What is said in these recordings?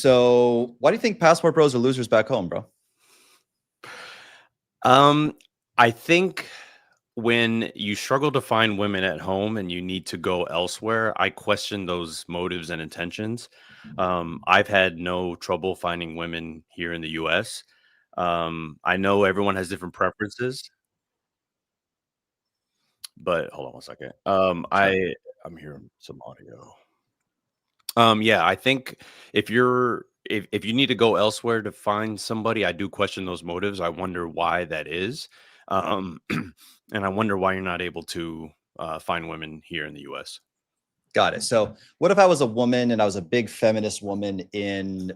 So why do you think passport bros are losers back home, bro? Um, I think when you struggle to find women at home and you need to go elsewhere, I question those motives and intentions. I've had no trouble finding women here in the US. I know everyone has different preferences, but hold on one second. Sure. I'm hearing some audio. Yeah, I think if you need to go elsewhere to find somebody, I do question those motives. I wonder why that is. And I wonder why you're not able to find women here in the US. Got it. So what if I was a woman and I was a big feminist woman in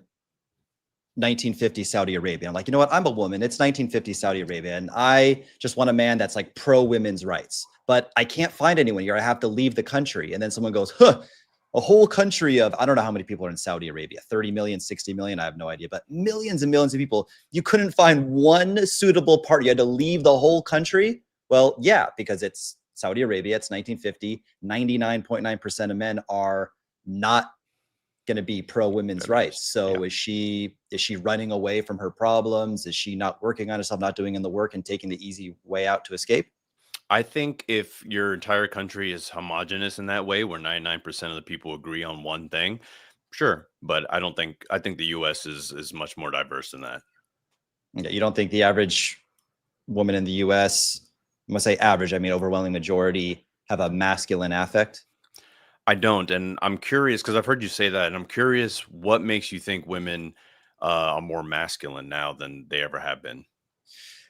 1950 Saudi Arabia? I'm like, you know what? I'm a woman. It's 1950 Saudi Arabia, and I just want a man that's like pro women's rights. But I can't find anyone here. I have to leave the country. And then someone goes, huh, a whole country of, I don't know how many people are in Saudi Arabia, 30 million, 60 million. I have no idea, but millions and millions of people. You couldn't find one suitable partner. You had to leave the whole country. Well, yeah, because it's Saudi Arabia. It's 1950. 99.9% of men are not going to be pro women's rights. Feminist. Yeah. So is she running away from her problems? Is she not working on herself, not doing in the work and taking the easy way out to escape? I think if your entire country is homogenous in that way, where 99% of the people agree on one thing, sure. But I think the US is much more diverse than that. You don't think the average woman in the US, I'm gonna say average, I mean overwhelming majority, have a masculine affect? I don't, and I'm curious because I've heard you say that, and I'm curious what makes you think women are more masculine now than they ever have been.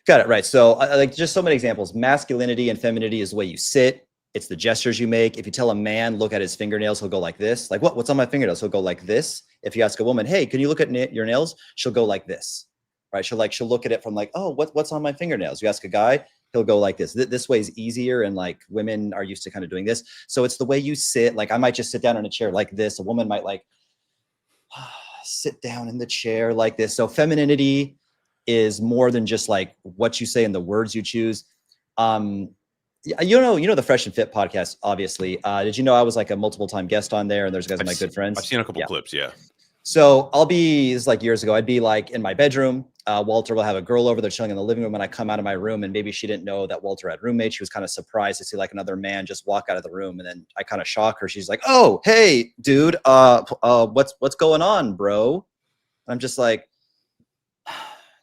Got it. Right. So like just so many examples, masculinity and femininity is the way you sit. It's the gestures you make. If you tell a man, look at his fingernails, he'll go like this. Like, what's on my fingernails? He'll go like this. If you ask a woman, hey, can you look at your nails? She'll go like this. Right. She'll look at it from like, oh, what's on my fingernails? You ask a guy, he'll go like this. This way is easier. And like women are used to kind of doing this. So it's the way you sit. Like I might just sit down in a chair like this. A woman might like sit down in the chair like this. So femininity is more than just like what you say and the words you choose. You know the Fresh and Fit podcast, obviously. Did you know I was like a multiple time guest on there, and those guys are my good I've friends? seen a couple Yeah. clips, yeah. So this is like years ago. I'd be like in my bedroom. Walter will have a girl over. They're chilling in the living room, and I come out of my room, and maybe she didn't know that Walter had roommates. She was kind of surprised to see like another man just walk out of the room, and then I kind of shock her. She's like, "Oh, hey, dude, what's going on, bro?" I'm just like,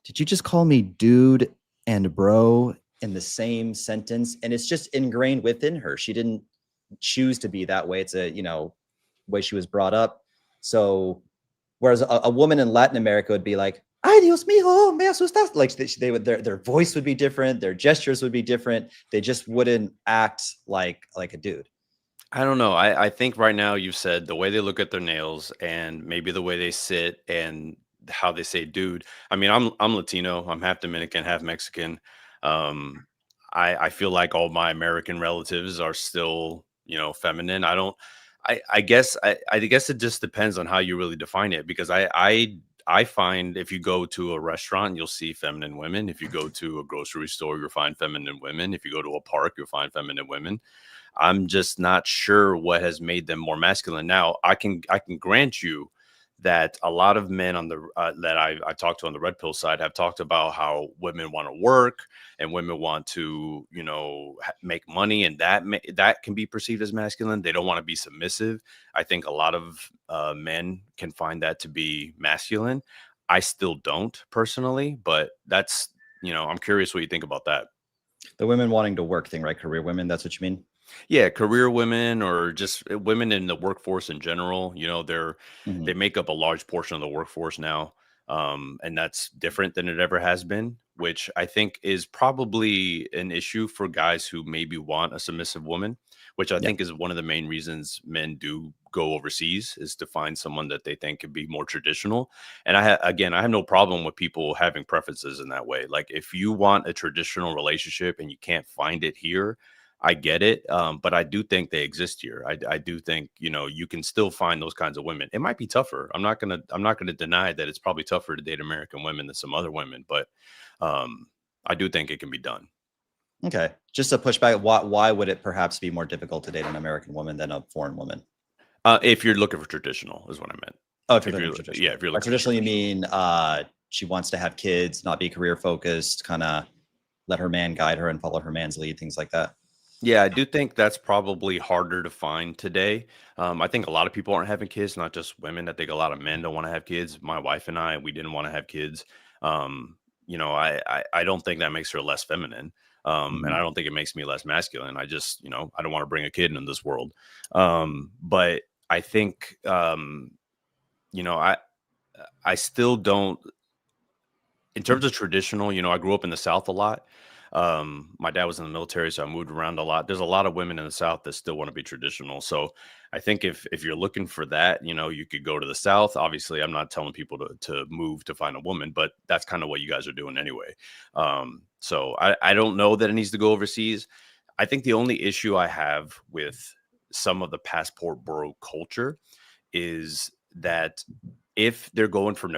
did you just call me dude and bro in the same sentence? And it's just ingrained within her. She didn't choose to be that way. It's a, way she was brought up. So whereas a woman in Latin America would be like, ay, Dios mío, me asustas. Like they would, their voice would be different. Their gestures would be different. They just wouldn't act like a dude. I don't know. I think right now you've said the way they look at their nails and maybe the way they sit and how they say dude. I mean, I'm Latino, I'm half Dominican, half Mexican. Um, I feel like all my American relatives are still, feminine. I guess it just depends on how you really define it because I find if you go to a restaurant, you'll see feminine women. If you go to a grocery store, you'll find feminine women. If you go to a park, you'll find feminine women. I'm just not sure what has made them more masculine. Now, I can grant you that a lot of men on the that I talked to on the red pill side have talked about how women want to work and women want to make money, and that can be perceived as masculine. They don't want to be submissive. I think a lot of men can find that to be masculine. I still don't personally, but that's I'm curious what you think about that. The women wanting to work thing, right? Career women. That's what you mean? Yeah, career women or just women in the workforce in general, they Mhm. make up a large portion of the workforce now. And that's different than it ever has been, which I think is probably an issue for guys who maybe want a submissive woman, which I Yeah. think is one of the main reasons men do go overseas is to find someone that they think could be more traditional. And again, I have no problem with people having preferences in that way. Like if you want a traditional relationship and you can't find it here, I get it, but I do think they exist here. I do think you can still find those kinds of women. It might be tougher. I'm not gonna deny that it's probably tougher to date American women than some other women, but um, I do think it can be done. Okay. Just to push back, why would it perhaps be more difficult to date an American woman than a foreign woman? If you're looking for traditional, is what I meant. Oh, if you're looking traditional. If you're By looking traditional, you traditional. mean she wants to have kids, not be career focused, kind of let her man guide her and follow her man's lead, things like that. Yeah, I do think that's probably harder to find today. I think a lot of people aren't having kids, not just women. I think a lot of men don't want to have kids. My wife and I, we didn't want to have kids. Um, I don't think that makes her less feminine. And I Mhm. don't think it makes me less masculine. I just, I don't want to bring a kid into this world. But I think, you know, I, I still don't in terms of traditional, I grew up in the South a lot. My dad was in the military, so I moved around a lot. There's a lot of women in the South that still want to be traditional. So I think if you're looking for that, you could go to the South. Obviously, I'm not telling people to move to find a woman, but that's kind of what you guys are doing anyway. So I don't know that it needs to go overseas. I think the only issue I have with some of the passport bro culture is that if they're going for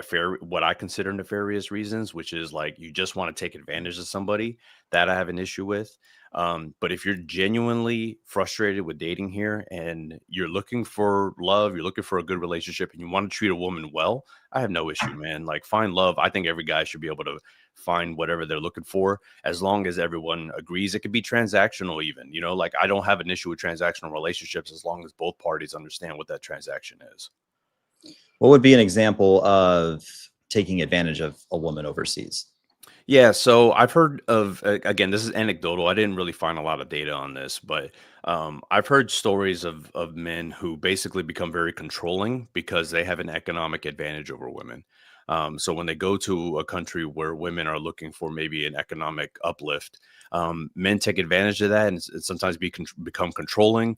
what I consider nefarious reasons, which is like you just want to take advantage of somebody, that I have an issue with. But if you're genuinely frustrated with dating here and you're looking for love, you're looking for a good relationship, and you want to treat a woman well, I have no issue, man. Like find love. I think every guy should be able to find whatever they're looking for as long as everyone agrees. It could be transactional, even. Like I don't have an issue with transactional relationships as long as both parties understand what that transaction is. What would be an example of taking advantage of a woman overseas? Yeah, so I've heard of again, this is anecdotal. I didn't really find a lot of data on this, but I've heard stories of men who basically become very controlling because they have an economic advantage over women. So when they go to a country where women are looking for maybe an economic uplift, men take advantage of that and sometimes become controlling,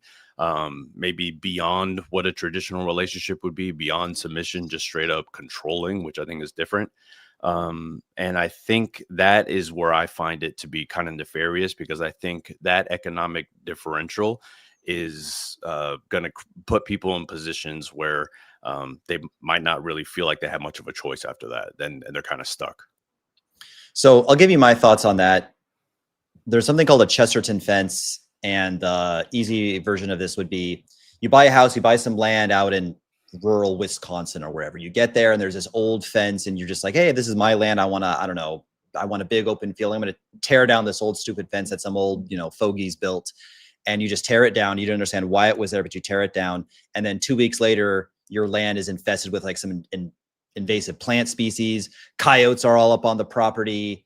maybe beyond what a traditional relationship would be, beyond submission, just straight up controlling, which I think is different. And I think that is where I find it to be kind of nefarious because I think that economic differential is going to put people in positions where they might not really feel like they have much of a choice after that. Then and they're kind of stuck. So I'll give you my thoughts on that. There's something called a Chesterton fence, and the easy version of this would be you buy a house, you buy some land out in rural Wisconsin or wherever. You get there and there's this old fence and you're just like, hey, this is my land. I don't know, I want a big open field. I'm going to tear down this old stupid fence that some old, fogies built. And you just tear it down. You don't understand why it was there, but you tear it down. And then 2 weeks later, your land is infested with like some invasive plant species. Coyotes are all up on the property,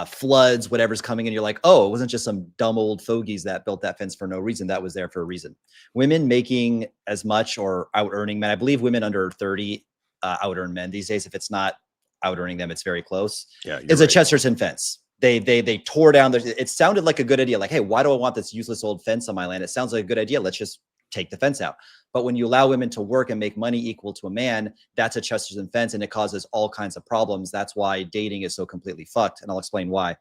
floods, whatever's coming in. You're like, oh, it wasn't just some dumb old fogies that built that fence for no reason. That was there for a reason. Women making as much or out earning men. I believe women under 30 out earn men these days. If it's not out earning them, it's very close. Yeah, you're It's a right. Chesterton fence. They tore down. It sounded like a good idea. Like, hey, why do I want this useless old fence on my land? It sounds like a good idea. Let's just take the fence out. But when you allow women to work and make money equal to a man, that's a Chesterton fence, and it causes all kinds of problems. That's why dating is so completely fucked, and I'll explain why.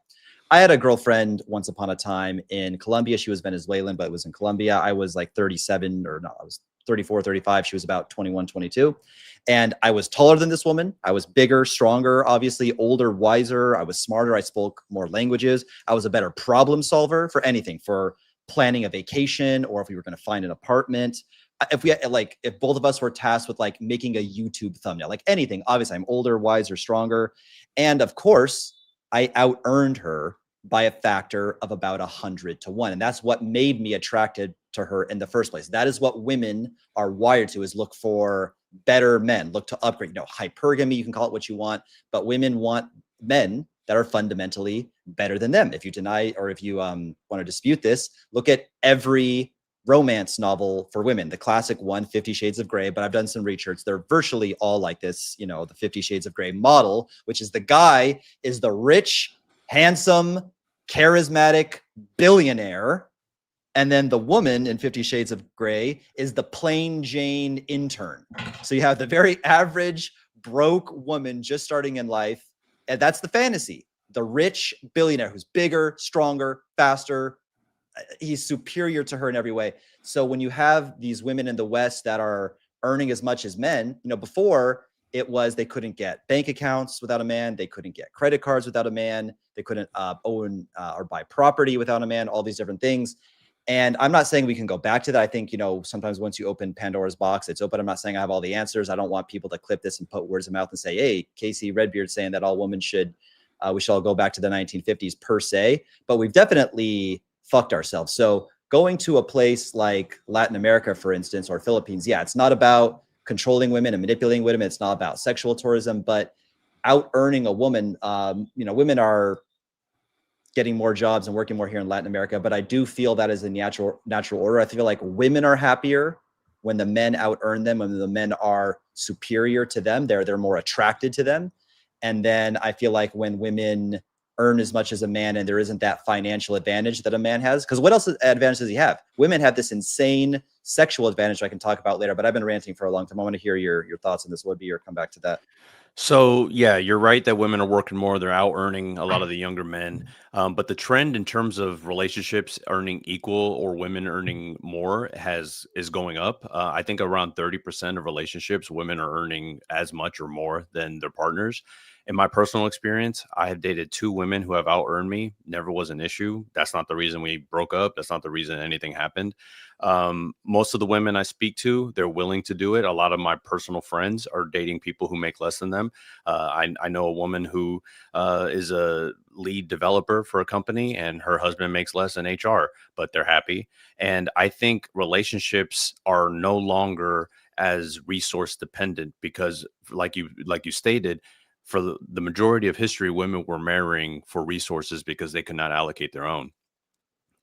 I had a girlfriend once upon a time in Colombia. She was Venezuelan, but it was in Colombia. I was like 37 or no, I was 34, 35. She was about 21, 22. And I was taller than this woman. I was bigger, stronger, obviously older, wiser. I was smarter. I spoke more languages. I was a better problem solver for anything, for planning a vacation or if we were going to find an apartment. If we had, like, if both of us were tasked with like making a YouTube thumbnail, like anything, obviously I'm older, wiser, stronger. And of course, I out earned her by a factor of about 100 to 1. And that's what made me attracted to her in the first place. That is what women are wired to, is look for better men, look to upgrade. Hypergamy, you can call it what you want, but women want men that are fundamentally better than them. If you deny, or if you want to dispute this, look at every romance novel for women, the classic one, 50 Shades of Grey, but I've done some research. They're virtually all like this, the 50 Shades of Grey model, which is the guy is the rich, handsome, charismatic billionaire. And then the woman in 50 Shades of Grey is the plain Jane intern. So you have the very average broke woman just starting in life. And that's the fantasy. The rich billionaire who's bigger, stronger, faster. He's superior to her in every way. So when you have these women in the West that are earning as much as men, before it was they couldn't get bank accounts without a man. They couldn't get credit cards without a man. They couldn't own or buy property without a man, all these different things. And I'm not saying we can go back to that. I think, sometimes once you open Pandora's box, it's open. I'm not saying I have all the answers. I don't want people to clip this and put words in mouth and say, hey, Casey Redbeard saying that all women we should all go back to the 1950s per se, but we've definitely fucked ourselves. So going to a place like Latin America, for instance, or Philippines, yeah, it's not about controlling women and manipulating women. It's not about sexual tourism, but out earning a woman. Women are getting more jobs and working more here in Latin America, but I do feel that is a natural order. I feel like women are happier when the men out earn them, when the men are superior to them, they're more attracted to them. And then I feel like when women earn as much as a man and there isn't that financial advantage that a man has, because what else advantage does he have? Women have this insane sexual advantage I can talk about later, but I've been ranting for a long time. I want to hear your thoughts on this. What would be your comeback to that? So yeah, you're right that women are working more. They're out earning a lot of the younger men. But the trend in terms of relationships earning equal or women earning more is going up. I think around 30% of relationships, women are earning as much or more than their partners. In my personal experience, I have dated two women who have out earned me. Never was an issue. That's not the reason we broke up. That's not the reason anything happened. Most of the women I speak to, they're willing to do it. A lot of my personal friends are dating people who make less than them. I know a woman who is a lead developer for a company and her husband makes less in HR, but they're happy. And I think relationships are no longer as resource dependent because like you stated, for the majority of history, women were marrying for resources because they could not allocate their own.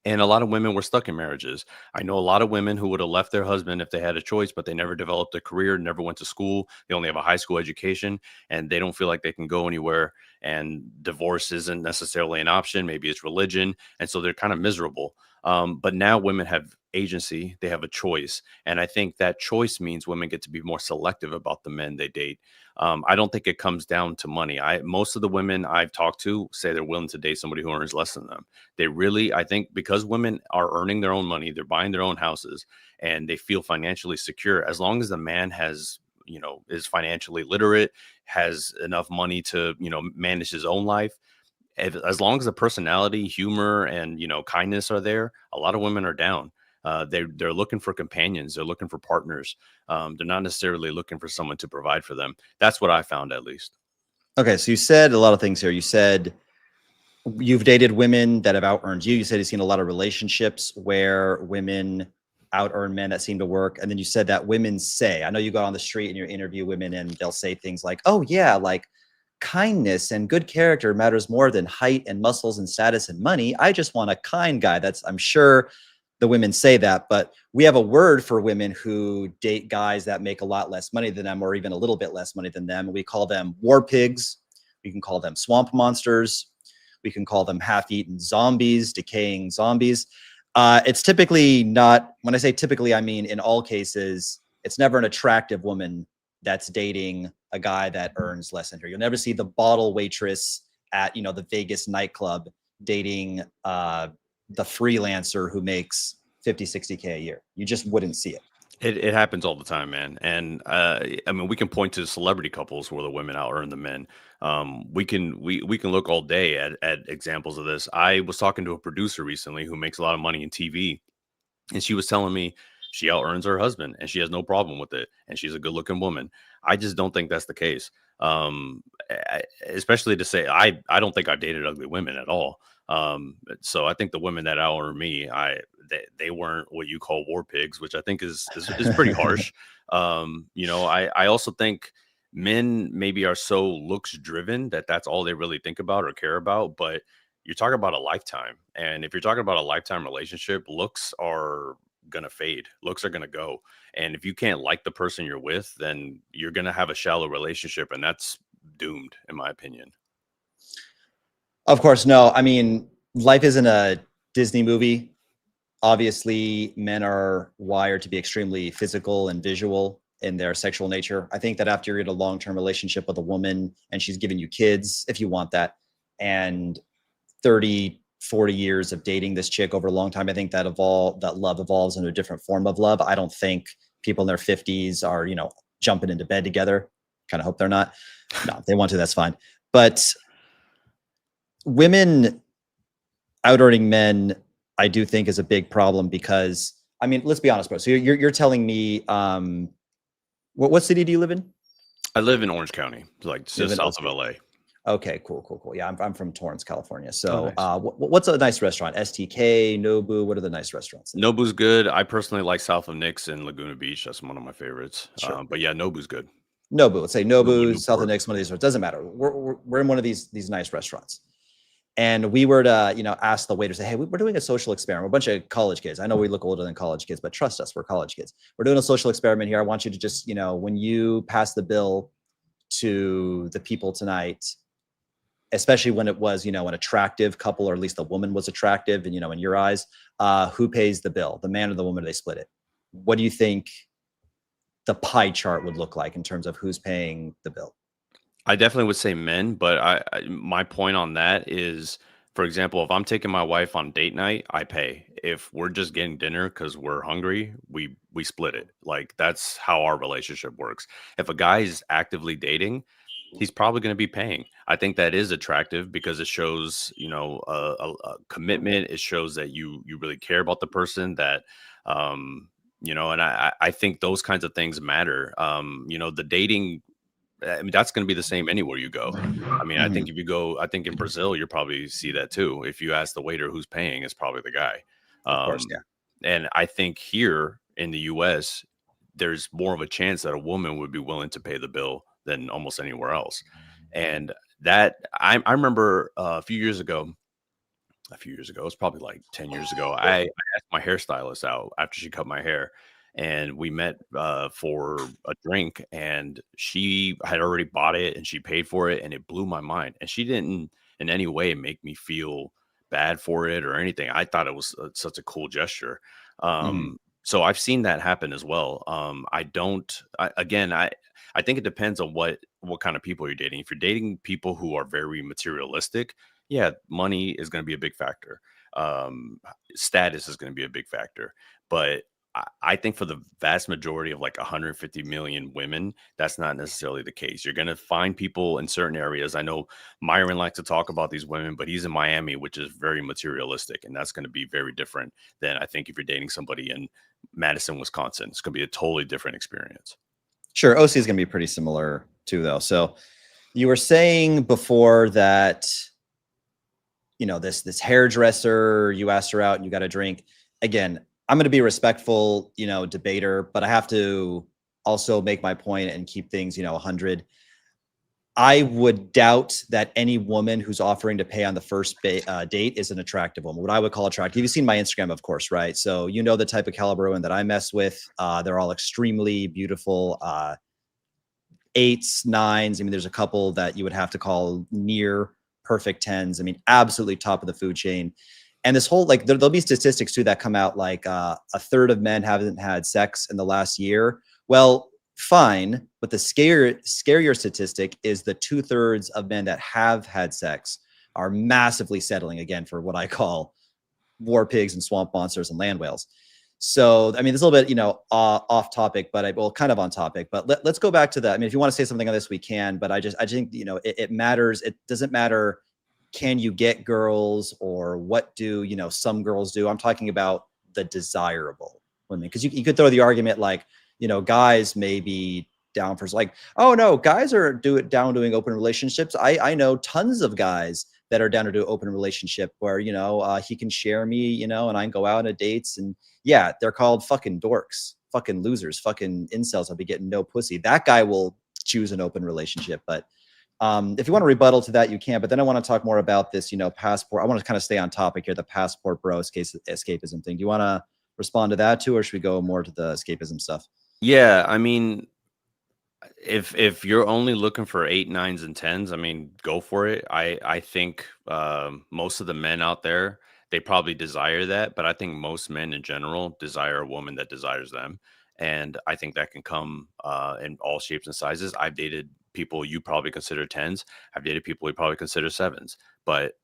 And a lot of women were stuck in marriages. I know a lot of women who would have left their husband if they had a choice, but they never developed a career, never went to school. They only have a high school education and they don't feel like they can go anywhere. And divorce isn't necessarily an option. Maybe it's religion. And so they're kind of miserable. But now women have agency, they have a choice. And I think that choice means women get to be more selective about the men they date. I don't think it comes down to money. Most of the women I've talked to say they're willing to date somebody who earns less than them. They really, I think, because women are earning their own money, they're buying their own houses, and they feel financially secure. As long as the man is financially literate, has enough money to, manage his own life. As long as the personality, humor, and kindness are there, a lot of women are down. They're looking for companions. They're looking for partners. They're not necessarily looking for someone to provide for them. That's what I found, at least. Okay, so you said a lot of things here. You said you've dated women that have out earned you. You said you've seen a lot of relationships where women out earn men that seem to work. And then you said that women say, I know you go on the street and you interview women and they'll say things like, oh yeah, like kindness and good character matters more than height and muscles and status and money. I just want a kind guy. I'm sure the women say that, but we have a word for women who date guys that make a lot less money than them or even a little bit less money than them. We call them war pigs. We can call them swamp monsters. We can call them half-eaten zombies, decaying zombies. It's typically not, when I say typically, I mean in all cases, it's never an attractive woman that's dating a guy that earns less than her. You'll never see the bottle waitress at, the Vegas nightclub dating the freelancer who makes 50, 60K a year. You just wouldn't see it. It happens all the time, man. And I mean, we can point to celebrity couples where the women out earn the men. We can look all day at examples of this. I was talking to a producer recently who makes a lot of money in TV, and she was telling me she out earns her husband and she has no problem with it, and she's a good looking woman. I just don't think that's the case. Especially to say I don't think I've dated ugly women at all. So I think the women that out earn me, they weren't what you call war pigs, which I think is pretty harsh. I also think men maybe are so looks driven that that's all they really think about or care about. But you're talking about a lifetime, and if you're talking about a lifetime relationship, looks are gonna fade. Looks are gonna go, and if you can't like the person you're with, then you're gonna have a shallow relationship, and that's doomed, in my opinion. Of course, no. I mean, life isn't a Disney movie. Obviously, men are wired to be extremely physical and visual in their sexual nature. I think that after you're in a long-term relationship with a woman and she's giving you kids, if you want that, and 30, 40 years of dating this chick over a long time, I think that love evolves into a different form of love. I don't think people in their 50s are, jumping into bed together. Kind of hope they're not. No, if they want to, that's fine. But women out earning men, I do think is a big problem because, I mean, let's be honest, bro. So you're telling me, what city do you live in? I live in Orange County, like You live just in south of OC. LA. Okay, cool. Yeah, I'm from Torrance, California. Oh, So, nice. what's a nice restaurant? STK, Nobu. What are the nice restaurants there? Nobu's good. I personally like South of Nix and Laguna Beach. That's one of my favorites. Sure. But yeah, Nobu's good. Nobu. Let's say Nobu Nobu, South of Newport. Nix, one of these. It doesn't matter. We're in one of these nice restaurants, and we were to ask the waiter, say, hey, we're doing a social experiment. We're a bunch of college kids. I know we look older than college kids, but trust us, we're college kids. We're doing a social experiment here. I want you to just when you pass the bill to the people tonight, especially when it was an attractive couple, or at least the woman was attractive, and in your eyes, who pays the bill, the man or the woman? They split it. What do you think the pie chart would look like in terms of who's paying the bill? I definitely would say men, but my point on that is, for example, if I'm taking my wife on date night, I pay. If we're just getting dinner because we're hungry, we split it. Like that's how our relationship works. If a guy is actively dating, he's probably going to be paying. I think that is attractive because it shows, a commitment. It shows that you really care about the person. That, and I think those kinds of things matter. The dating, I mean, that's going to be the same anywhere you go. I mean, I Mhm. think if you go, I think in Brazil, you'll probably see that too. If you ask the waiter who's paying, it's probably the guy. Of course, Um, yeah. and I think here in the US, there's more of a chance that a woman would be willing to pay the bill than almost anywhere else. And that I remember a few years ago, it's probably like 10 years ago, I asked my hairstylist out after she cut my hair, and we met for a drink, and she had already bought it and she paid for it, and it blew my mind. And she didn't in any way make me feel bad for it or anything. I thought it was such a cool gesture. Mhm. So I've seen that happen as well. I don't, again, I think it depends on what kind of people you're dating. If you're dating people who are very materialistic, yeah, money is going to be a big factor. Status is going to be a big factor. But I think for the vast majority of like 150 million women, that's not necessarily the case. You're going to find people in certain areas. I know Myron likes to talk about these women, but he's in Miami, which is very materialistic. And that's going to be very different than I think if you're dating somebody in Madison, Wisconsin. It's going to be a totally different experience. Sure, OC is going to be pretty similar too, though. So you were saying before that this hairdresser, you asked her out and you got a drink. Again, I'm going to be a respectful debater, but I have to also make my point and keep things 100. I would doubt that any woman who's offering to pay on the first date is an attractive woman. What I would call attractive. You've seen my Instagram, of course, right? So the type of caliber women that I mess with. They're all extremely beautiful. Eights, nines. I mean, there's a couple that you would have to call near perfect tens. I mean, absolutely top of the food chain. And this whole there'll be statistics too that come out like a third of men haven't had sex in the last year. Well, fine, but the scarier statistic is the 2/3 of men that have had sex are massively settling, again, for what I call war pigs and swamp monsters and land whales. So, I mean, it's a little bit, off topic, but kind of on topic. But let's go back to that. I mean, if you want to say something on this, we can. But I think, it matters. It doesn't matter. Can you get girls, or what do some girls do? I'm talking about the desirable women, because you could throw the argument like, guys may be down for like, oh no, guys are down doing open relationships. I know tons of guys that are down to do open relationship where he can share me, and I can go out on dates, and yeah, they're called fucking dorks, fucking losers, fucking incels. I'll be getting no pussy. That guy will choose an open relationship. But if you want to rebuttal to that, you can. But then I want to talk more about this, passport. I want to kind of stay on topic here, the passport bro escapism thing. Do you want to respond to that too, or should we go more to the escapism stuff? Yeah, I mean, if you're only looking for eight, nines, and tens, I mean, go for it. I think most of the men out there, they probably desire that, but I think most men in general desire a woman that desires them, and I think that can come in all shapes and sizes. I've dated people you probably consider tens. I've dated people you probably consider sevens, but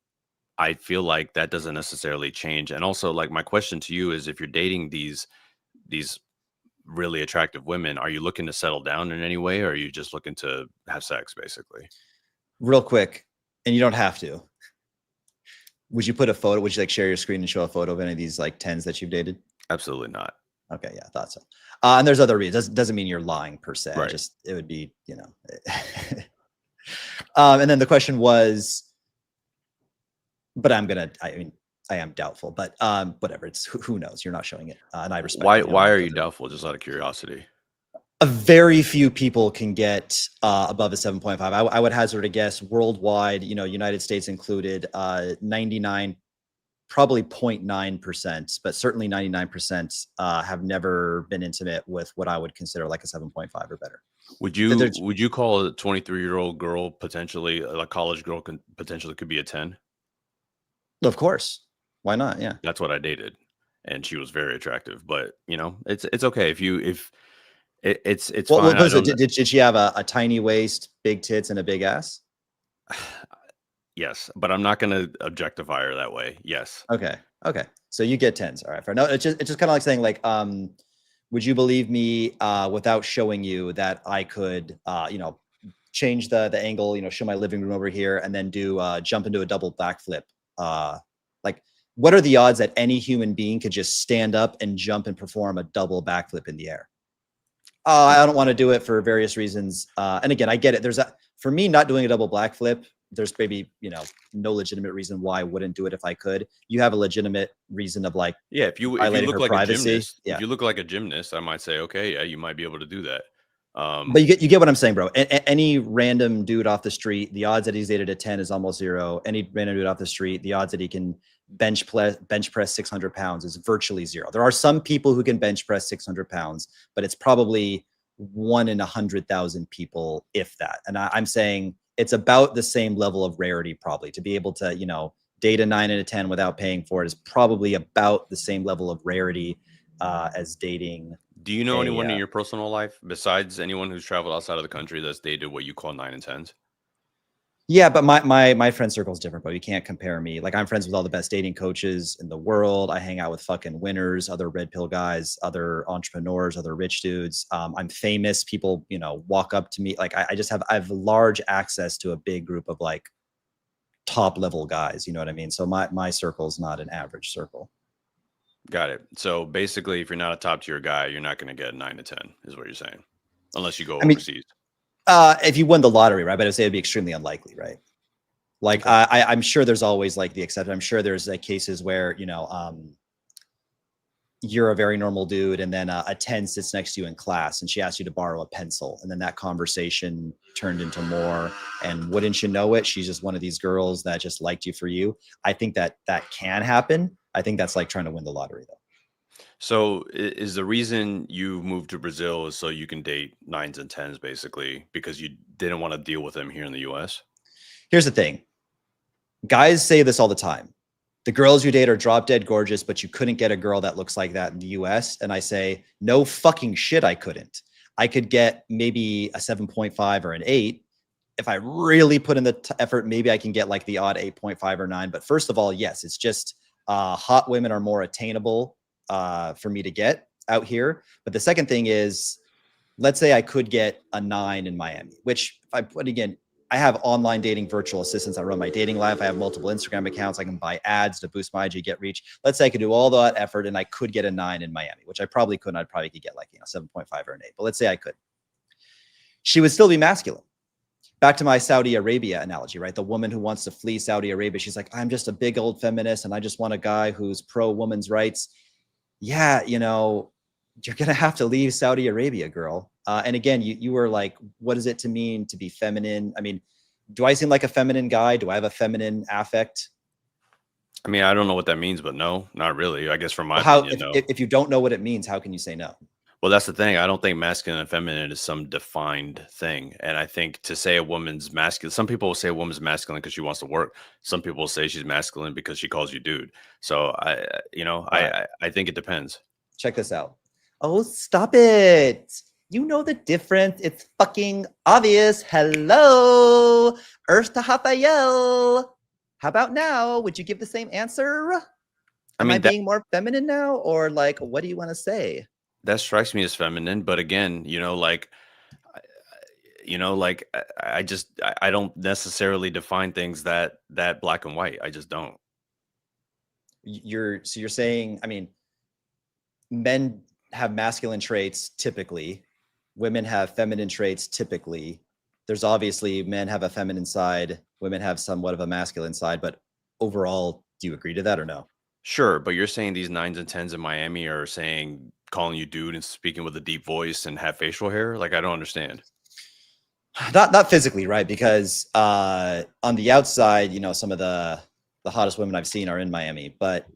I feel like that doesn't necessarily change. And also, like my question to you is, if you're dating these really attractive women, are you looking to settle down in any way, or are you just looking to have sex, basically? Real quick, and you don't have to. Would you put a photo? Would you like share your screen and show a photo of any of these like 10s that you've dated? Absolutely not. Okay, yeah, I thought so. And there's other reasons. Doesn't mean you're lying per se. Right. Just it would be, and then the question was, but I mean, I am doubtful, but whatever. It's who knows. You're not showing it, and I respect. Why are you doubtful? Just out of curiosity. A very few people can get above a 7.5. I would hazard a guess worldwide, United States included, 99, probably 0.9%, but certainly 99% have never been intimate with what I would consider like a 7.5 or better. Would you call a 23-year-old girl potentially, a college girl potentially could be a 10? Of course. Why not? Yeah. That's what I dated, and she was very attractive. But it's okay if it's What fine. was it? Did she have a tiny waist, big tits, and a big ass? Yes, but I'm not going to objectify her that way. Yes. Okay. So you get 10s. All right. Fair. No, it's just kind of like saying like, would you believe me without showing you that I could, change the angle, show my living room over here, and then do jump into a double backflip? Like, what are the odds that any human being could just stand up and jump and perform a double backflip in the air? I don't want to do it for various reasons. And again, I get it. For me, not doing a double backflip, there's maybe, no legitimate reason why I wouldn't do it if I could. You have a legitimate reason of like, yeah, if you look like privacy. A gymnast, yeah. if you look like a gymnast, I might say, okay, yeah, you might be able to do that. But you get what I'm saying, bro. Any random dude off the street, the odds that he's dated a 10 is almost zero. Any random dude off the street, the odds that he can bench press 600 pounds is virtually zero. There are some people who can bench press 600 pounds, but it's probably 1 in 100,000 people, if that. And I'm saying it's about the same level of rarity, probably, to be able to, date a 9 and a 10 without paying for it is probably about the same level of rarity as dating. Do you know anyone in your personal life besides anyone who's traveled outside of the country that's dated what you call 9 and 10s? Yeah, but my friend circle is different, but you can't compare me. Like, I'm friends with all the best dating coaches in the world. I hang out with fucking winners, other red pill guys, other entrepreneurs, other rich dudes. I'm famous. People, walk up to me. Like, I have large access to a big group of like top level guys. You know what I mean? So my circle is not an average circle. Got it. So basically, if you're not a top tier guy, you're not going to get 9 to 10, is what you're saying, unless you go overseas. If you won the lottery, right? But I'd say it'd be extremely unlikely, right? Like, okay. I'm sure there's always like the exception. I'm sure there's like cases where, you're a very normal dude and then a 10 sits next to you in class and she asks you to borrow a pencil. And then that conversation turned into more. And wouldn't you know it, she's just one of these girls that just liked you for you. I think that can happen. I think that's like trying to win the lottery, though. So is the reason you moved to Brazil is so you can date 9s and 10s, basically, because you didn't want to deal with them here in the US? Here's the thing. Guys say this all the time. The girls you date are drop dead gorgeous, but you couldn't get a girl that looks like that in the US. And I say, no fucking shit, I couldn't. I could get maybe a 7.5 or an 8. If I really put in the effort, maybe I can get like the odd 8.5 or 9. But first of all, yes, it's just hot women are more attainable for me to get out here. But the second thing is, let's say I could get a 9 in Miami, which again, I have online dating virtual assistants. I run my dating life. I have multiple Instagram accounts. I can buy ads to boost my IG, get reach. Let's say I could do all that effort and I could get a 9 in Miami, which I probably couldn't. I'd probably could get like, 7.5 or an 8, but let's say I could. She would still be masculine. Back to my Saudi Arabia analogy, right? The woman who wants to flee Saudi Arabia, she's like, I'm just a big old feminist and I just want a guy who's pro women's rights. Yeah, you're going to have to leave Saudi Arabia, girl. And again, you were like, what does it to mean to be feminine? I mean, do I seem like a feminine guy? Do I have a feminine affect? I mean, I don't know what that means, but no, not really. I guess from my opinion, no. If you don't know what it means, how can you say no? Well, that's the thing. I don't think masculine and feminine is some defined thing. And I think to say a woman's masculine, some people will say a woman's masculine because she wants to work. Some people will say she's masculine because she calls you dude. So I think it depends. Check this out. Oh, stop it. You know the difference. It's fucking obvious. Hello, Earth to Hafael. How about now? Would you give the same answer? Am I being more feminine now? Or like, what do you want to say? That strikes me as feminine. But again, I don't necessarily define things that black and white. I just don't. you're saying, I mean, men have masculine traits typically, women have feminine traits typically. There's obviously men have a feminine side, women have somewhat of a masculine side, but overall, do you agree to that or no? Sure, but you're saying these nines and tens in Miami are saying calling you dude and speaking with a deep voice and have facial hair? Like I don't understand. Not physically, right? Because on the outside, you know, some of the hottest women I've seen are in Miami, but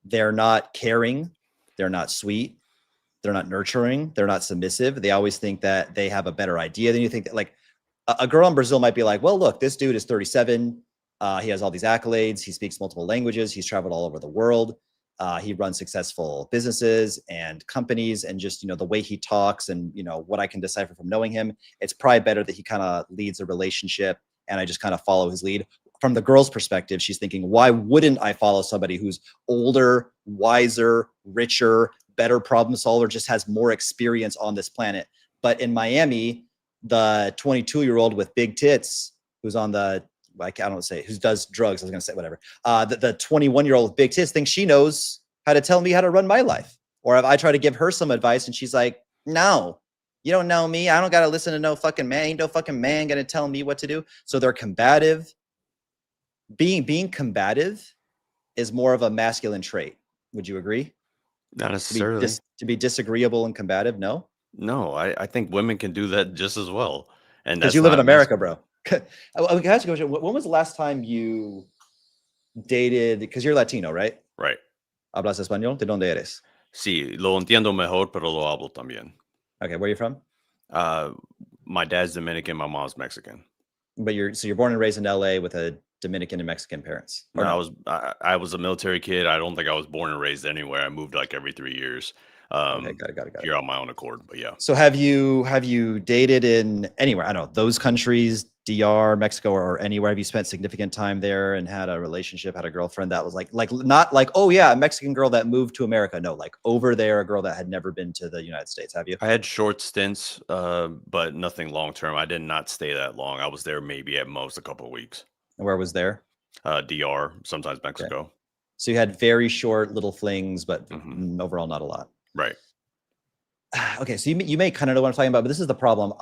they're not caring, they're not sweet, they're not nurturing, they're not submissive. They always think that they have a better idea than you think. That, like a girl in Brazil might be like, well, look, this dude is 37. He has all these accolades. He speaks multiple languages. He's traveled all over the world. He runs successful businesses and companies, and just, you know, the way he talks and, you know, what I can decipher from knowing him, it's probably better that he kind of leads a relationship and I just kind of follow his lead. From the girl's perspective, she's thinking, why wouldn't I follow somebody who's older, wiser, richer, better problem solver, just has more experience on this planet? But in Miami, the 22-year-old with big tits who's on the, like, I don't say who does drugs, I was gonna say whatever. The 21-year-old with big tits thinks she knows how to tell me how to run my life. Or if I try to give her some advice and she's like, no, you don't know me. I don't gotta listen to no fucking man. Ain't no fucking man gonna tell me what to do. So they're combative. Being combative is more of a masculine trait. Would you agree? Not necessarily. To be disagreeable and combative? No, No, I think women can do that just as well. And because you that's live in not America, masculine. bro. I can ask you a question. When was the last time you dated? Because you're Latino, right? Right. ¿Hablas español? ¿De dónde eres? Sí, lo entiendo mejor, pero lo hablo también. Okay, where are you from? Uh, my dad's Dominican, my mom's Mexican. But you're born and raised in LA with a Dominican and Mexican parents, No, or no? I was a military kid. I don't think I was born and raised anywhere. I moved like every 3 years. Okay, got it. Here on my own accord. But yeah. So have you dated in anywhere? I don't know, those countries, DR, Mexico, or anywhere? Have you spent significant time there and had a relationship, had a girlfriend that was like not like, oh yeah, a Mexican girl that moved to America? No, like over there, a girl that had never been to the United States. Have you? I had short stints, but nothing long term. I did not stay that long. I was there maybe at most a couple of weeks. And where was there? DR, sometimes Okay. Mexico. So you had very short little flings, but overall not a lot. Right. Okay, so you may kind of know what I'm talking about, but this is the problem.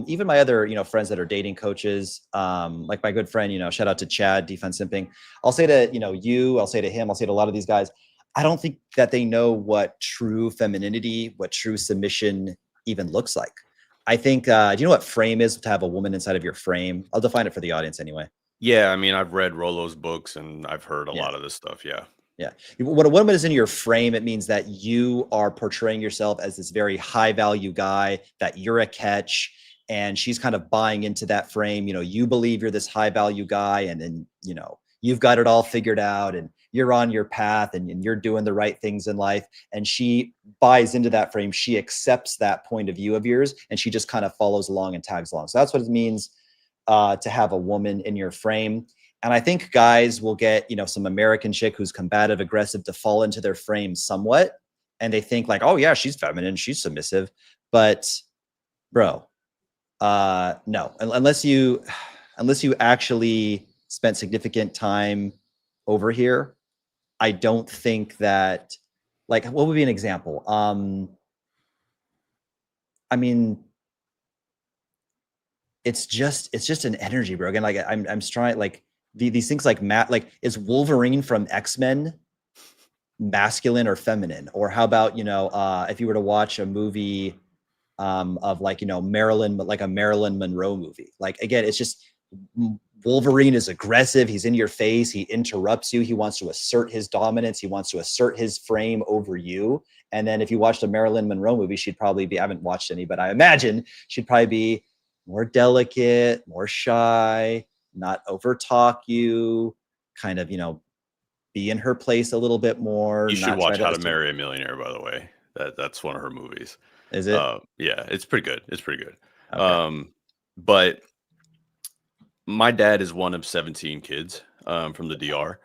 Even my other, you know, friends that are dating coaches, like my good friend, you know, shout out to Chad, Defense Simping. I'll say to, you know, I'll say to him, I'll say to a lot of these guys, I don't think that they know what true femininity, what true submission even looks like. I think, do you know what frame is, to have a woman inside of your frame? I'll define it for the audience anyway. Yeah, I mean, I've read Rollo's books and I've heard a Yeah. lot of this stuff. Yeah. Yeah. When a woman is in your frame, it means that you are portraying yourself as this very high value guy, that you're a catch, and she's kind of buying into that frame. You know, you believe you're this high value guy, and then, you know, you've got it all figured out and you're on your path and you're doing the right things in life. And she buys into that frame. She accepts that point of view of yours, and she just kind of follows along and tags along. So that's what it means to have a woman in your frame. And I think guys will get, you know, some American chick who's combative, aggressive, to fall into their frame somewhat. And they think like, oh yeah, she's feminine, she's submissive. But bro, no, unless you actually spent significant time over here, I don't think that, like, what would be an example? I mean, it's just an energy, bro. Again, like I'm trying, like, these things like Matt, like, is Wolverine from X-Men masculine or feminine? Or how about, you know, if you were to watch a movie of, like, you know, Marilyn, but like a Marilyn Monroe movie, like, again, it's just Wolverine is aggressive, he's in your face, he interrupts you, he wants to assert his dominance, he wants to assert his frame over you. And then if you watched a Marilyn Monroe movie, she'd probably be, I haven't watched any, but I imagine she'd probably be more delicate, more shy, not over talk you, kind of, you know, be in her place a little bit more. You should Not try watch How to assert. Marry a Millionaire, by the way. That's one of her movies. Is it? Yeah, it's pretty good. It's pretty good. Okay. But my dad is one of 17 kids from the DR.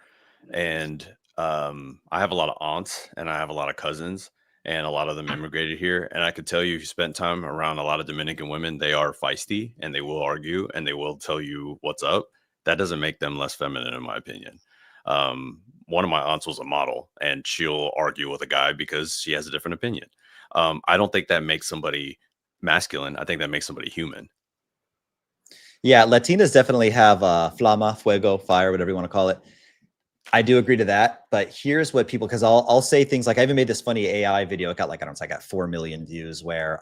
And I have a lot of aunts and I have a lot of cousins, and a lot of them immigrated here. And I could tell you, if you spent time around a lot of Dominican women, they are feisty and they will argue and they will tell you what's up. That doesn't make them less feminine, in my opinion. One of my aunts was a model, and she'll argue with a guy because she has a different opinion. I don't think that makes somebody masculine. I think that makes somebody human. Yeah, Latinas definitely have flama, fuego, fire, whatever you want to call it. I do agree to that, but here's what people, because I'll say things like, I even made this funny AI video. It got like, I don't know, it's like got 4 million views, where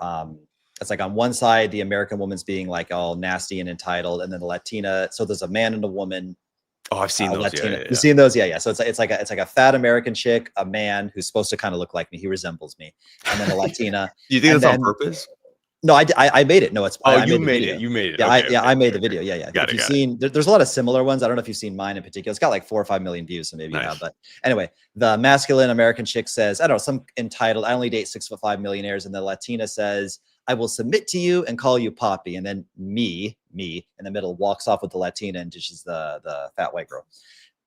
it's like on one side the American woman's being like all nasty and entitled, and then the Latina. So there's a man and a woman. Oh, I've seen those. Latina. Yeah. You've seen those, yeah. So it's like a fat American chick, a man who's supposed to kind of look like me. He resembles me, and then a Latina. You think and that's then, on purpose? No, I made it. No, it's Oh, I you made it. You made it. Yeah, Okay, I made the video. Yeah. Got If you've it. seen, there's a lot of similar ones. I don't know if you've seen mine in particular. It's got like 4 or 5 million views, so maybe you have. But anyway, the masculine American chick says, I don't know, some entitled, I only date 6'5" millionaires, and the Latina says, I will submit to you and call you Poppy. And then me in the middle walks off with the Latina and dishes the fat white girl.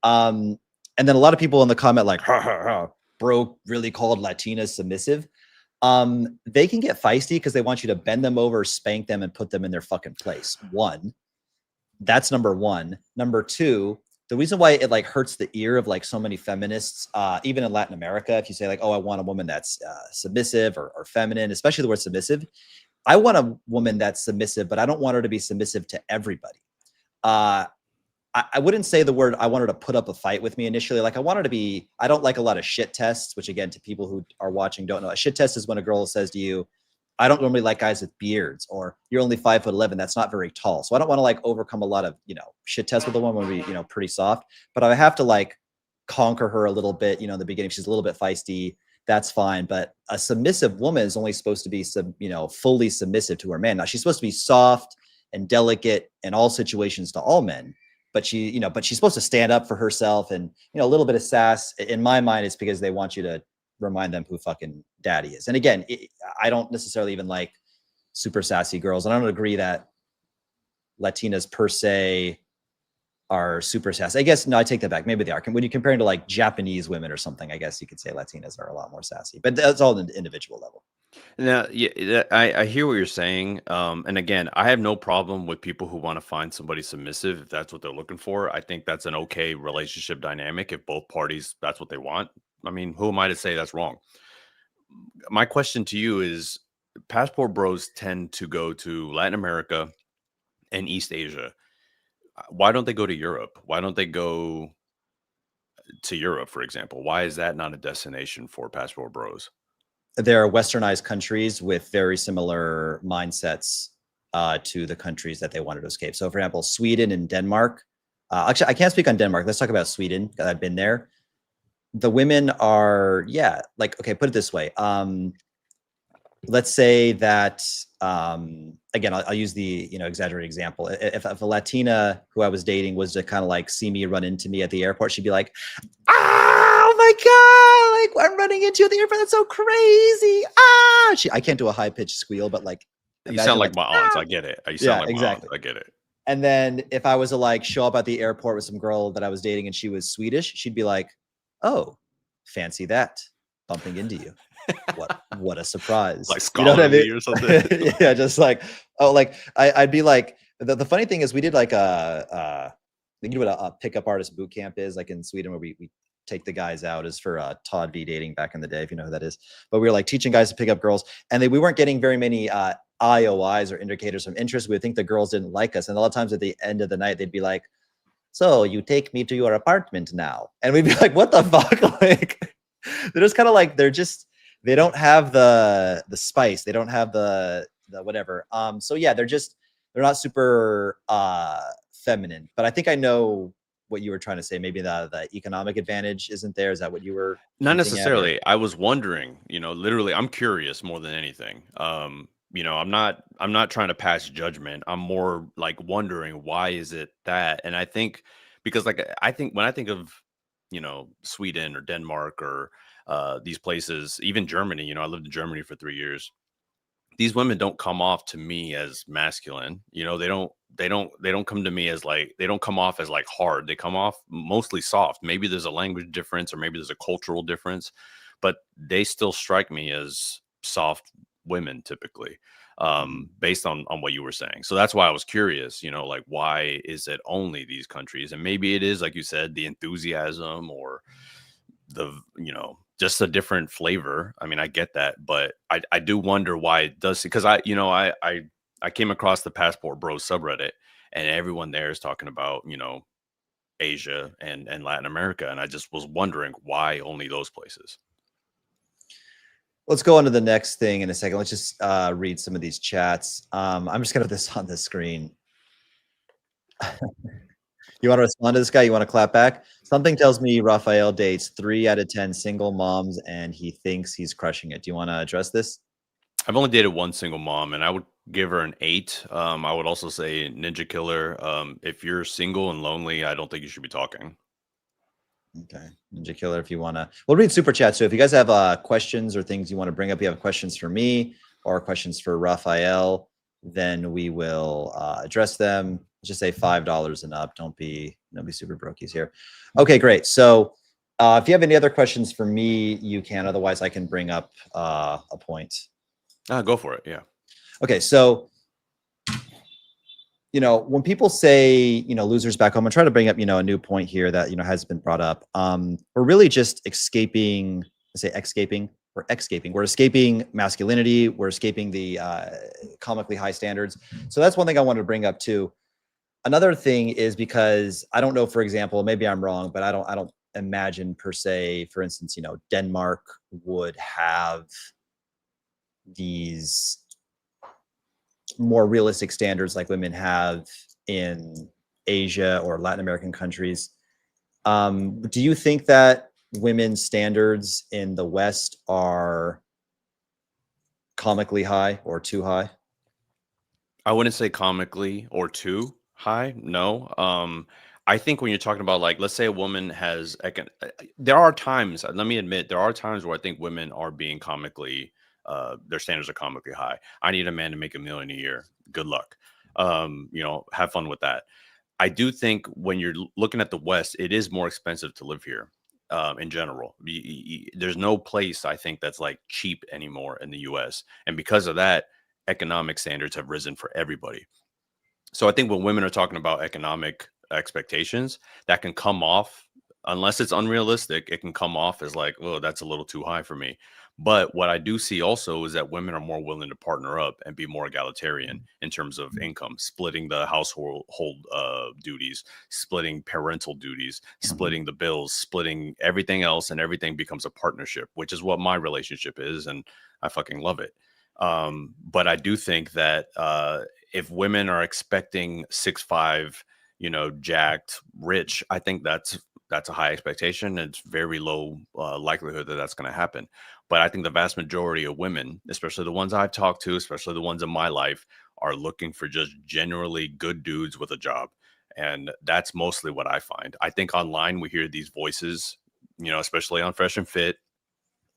And then a lot of people in the comment like, ha, ha, ha, bro really called Latinas submissive. They can get feisty because they want you to bend them over, spank them, and put them in their fucking place. That's number one. Number two, the reason why it like hurts the ear of like so many feminists, even in Latin America, if you say like, oh, I want a woman that's submissive or feminine, especially the word submissive. I want a woman that's submissive, but I don't want her to be submissive to everybody. I wouldn't say the word I want her to put up a fight with me initially. Like I want her to be, I don't like a lot of shit tests, which again, to people who are watching don't know. A shit test is when a girl says to you, I don't normally like guys with beards, or you're only 5'11". That's not very tall. So I don't want to like overcome a lot of, shit tests with a woman when we, pretty soft, but I have to like conquer her a little bit, in the beginning. She's a little bit feisty. That's fine. But a submissive woman is only supposed to be fully submissive to her man. Now she's supposed to be soft and delicate in all situations to all men. But she's supposed to stand up for herself, and, a little bit of sass in my mind is because they want you to remind them who fucking daddy is. And again, I don't necessarily even like super sassy girls. And I don't agree that Latinas per se are super sassy. I guess, no, I take that back. Maybe they are. When you're comparing to like Japanese women or something, I guess you could say Latinas are a lot more sassy, but that's all at an individual level. Now, yeah, I hear what you're saying. And again, I have no problem with people who want to find somebody submissive if that's what they're looking for. I think that's an okay relationship dynamic if both parties, that's what they want. I mean, who am I to say that's wrong? My question to you is, passport bros tend to go to Latin America and East Asia. Why don't they go to Europe? Why don't they go to Europe, for example? Why is that not a destination for passport bros? There are westernized countries with very similar mindsets to the countries that they wanted to escape. So, for example, Sweden and Denmark. Actually, I can't speak on Denmark. Let's talk about Sweden, because I've been there. The women are, like, okay, put it this way. Let's say that, again, I'll use the, exaggerated example. If a Latina who I was dating was to kind of like see me run into me at the airport, she'd be like, oh my God, like I'm running into you at the airport. That's so crazy. I can't do a high pitched squeal, but like, you sound like my aunts. I get it. You sound like exactly. My aunts. I get it. And then if I was to like show up at the airport with some girl that I was dating and she was Swedish, she'd be like, oh, fancy that, bumping into you. What a surprise. Like scholarly or something. Yeah, just like, oh, like I'd be like, the funny thing is we did like you know what a pickup artist boot camp is, like in Sweden, where we take the guys out, is for Todd V dating back in the day, if you know who that is. But we were like teaching guys to pick up girls, and we weren't getting very many IOIs or indicators of interest. We would think the girls didn't like us, and a lot of times at the end of the night they'd be like, so you take me to your apartment now, and we'd be like, what the fuck? Like, they're just kind of like, they don't have the spice, they don't have the whatever. So yeah, they're not super feminine. But I think I know what you were trying to say. Maybe the economic advantage isn't there. Is that what you were? Not necessarily. I was wondering, literally, I'm curious more than anything. I'm not trying to pass judgment. I'm more like wondering, why is it that? And I think because when I think of, Sweden or Denmark or these places, even Germany, I lived in Germany for 3 years. These women don't come off to me as masculine. They don't come to me as like, they don't come off as like hard. They come off mostly soft. Maybe there's a language difference, or maybe there's a cultural difference, but they still strike me as soft, women typically, based on what you were saying. So that's why I was curious, like, why is it only these countries? And maybe it is, like you said, the enthusiasm, or just a different flavor. I mean, I get that, but I do wonder why it does, because I came across the Passport Bros subreddit, and everyone there is talking about, Asia and Latin America. And I just was wondering why only those places. Let's go on to the next thing in a second. Let's just read some of these chats. I'm just going to put this on the screen. You want to respond to this guy? You want to clap back? Something tells me Raphael dates 3 out of 10 single moms, and he thinks he's crushing it. Do you want to address this? I've only dated one single mom, and I would give her an 8. I would also say Ninja Killer. If you're single and lonely, I don't think you should be talking. Okay, Ninja Killer, if you want to, we'll read super chat. So if you guys have questions or things you want to bring up, you have questions for me or questions for Raphael, then we will address them. Just say $5 and up. Don't be super brokies here. Okay, great. So if you have any other questions for me, you can. Otherwise, I can bring up a point. Go for it. Yeah. Okay, so when people say, losers back home, I'm trying to bring up, a new point here that, has been brought up. We're really just escaping. We're escaping masculinity. We're escaping the comically high standards. So that's one thing I wanted to bring up too. Another thing is, because I don't know, for example, maybe I'm wrong, but I don't imagine per se, for instance, Denmark would have these more realistic standards like women have in Asia or Latin American countries. Do you think that women's standards in the West are comically high or too high? I wouldn't say comically or too high. No. I think when you're talking about, like, let's say a woman has, there are times, let me admit, there are times where I think women are being comically, their standards are comically high. I need a man to make $1 million a year. Good luck. Have fun with that. I do think when you're looking at the West, it is more expensive to live here. In general, there's no place, I think, that's like cheap anymore in the US. And because of that, economic standards have risen for everybody. So I think when women are talking about economic expectations, that can come off, unless it's unrealistic, it can come off as like, oh, that's a little too high for me. But what I do see also is that women are more willing to partner up and be more egalitarian in terms of income, splitting the household duties, splitting parental duties, splitting the bills, splitting everything else, and everything becomes a partnership, which is what my relationship is, and I fucking love it. But I do think that if women are expecting 6'5", jacked, rich, I think that's a high expectation. It's very low likelihood that that's going to happen. But I think the vast majority of women, especially the ones I've talked to, especially the ones in my life, are looking for just generally good dudes with a job. And that's mostly what I find. I think online we hear these voices, especially on Fresh and Fit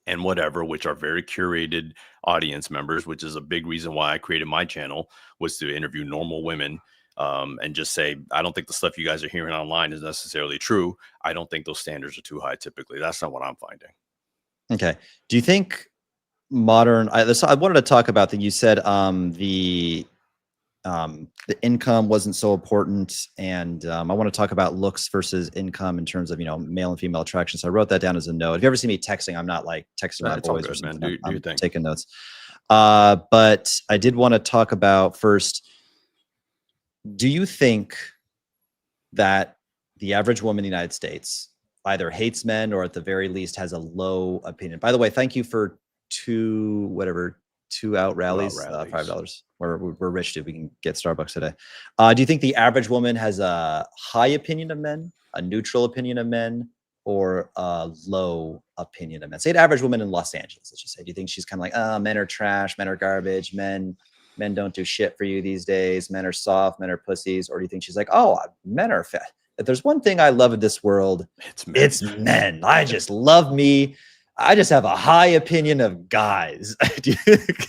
and whatever, which are very curated audience members, which is a big reason why I created my channel, was to interview normal women. And just say, I don't think the stuff you guys are hearing online is necessarily true. I don't think those standards are too high typically. That's not what I'm finding. Okay. Do you think modern, I wanted to talk about that. You said the income wasn't so important. And I want to talk about looks versus income in terms of, male and female attraction. So I wrote that down as a note. If you ever see me texting, I'm not like texting my boys or something. Man. I'm taking notes. But I did want to talk about first, do you think that the average woman in the United States either hates men or at the very least has a low opinion? By the way, thank you for two out rallies. $5. We're rich, dude. We can get Starbucks today. Do you think the average woman has a high opinion of men, a neutral opinion of men, or a low opinion of men? Say an average woman in Los Angeles, let's just say. Do you think she's kind of like, men are trash, men are garbage, men don't do shit for you these days, men are soft, men are pussies? Or do you think she's like, oh, men are fat? If there's one thing I love in this world, it's men. I just love me. I just have a high opinion of guys. do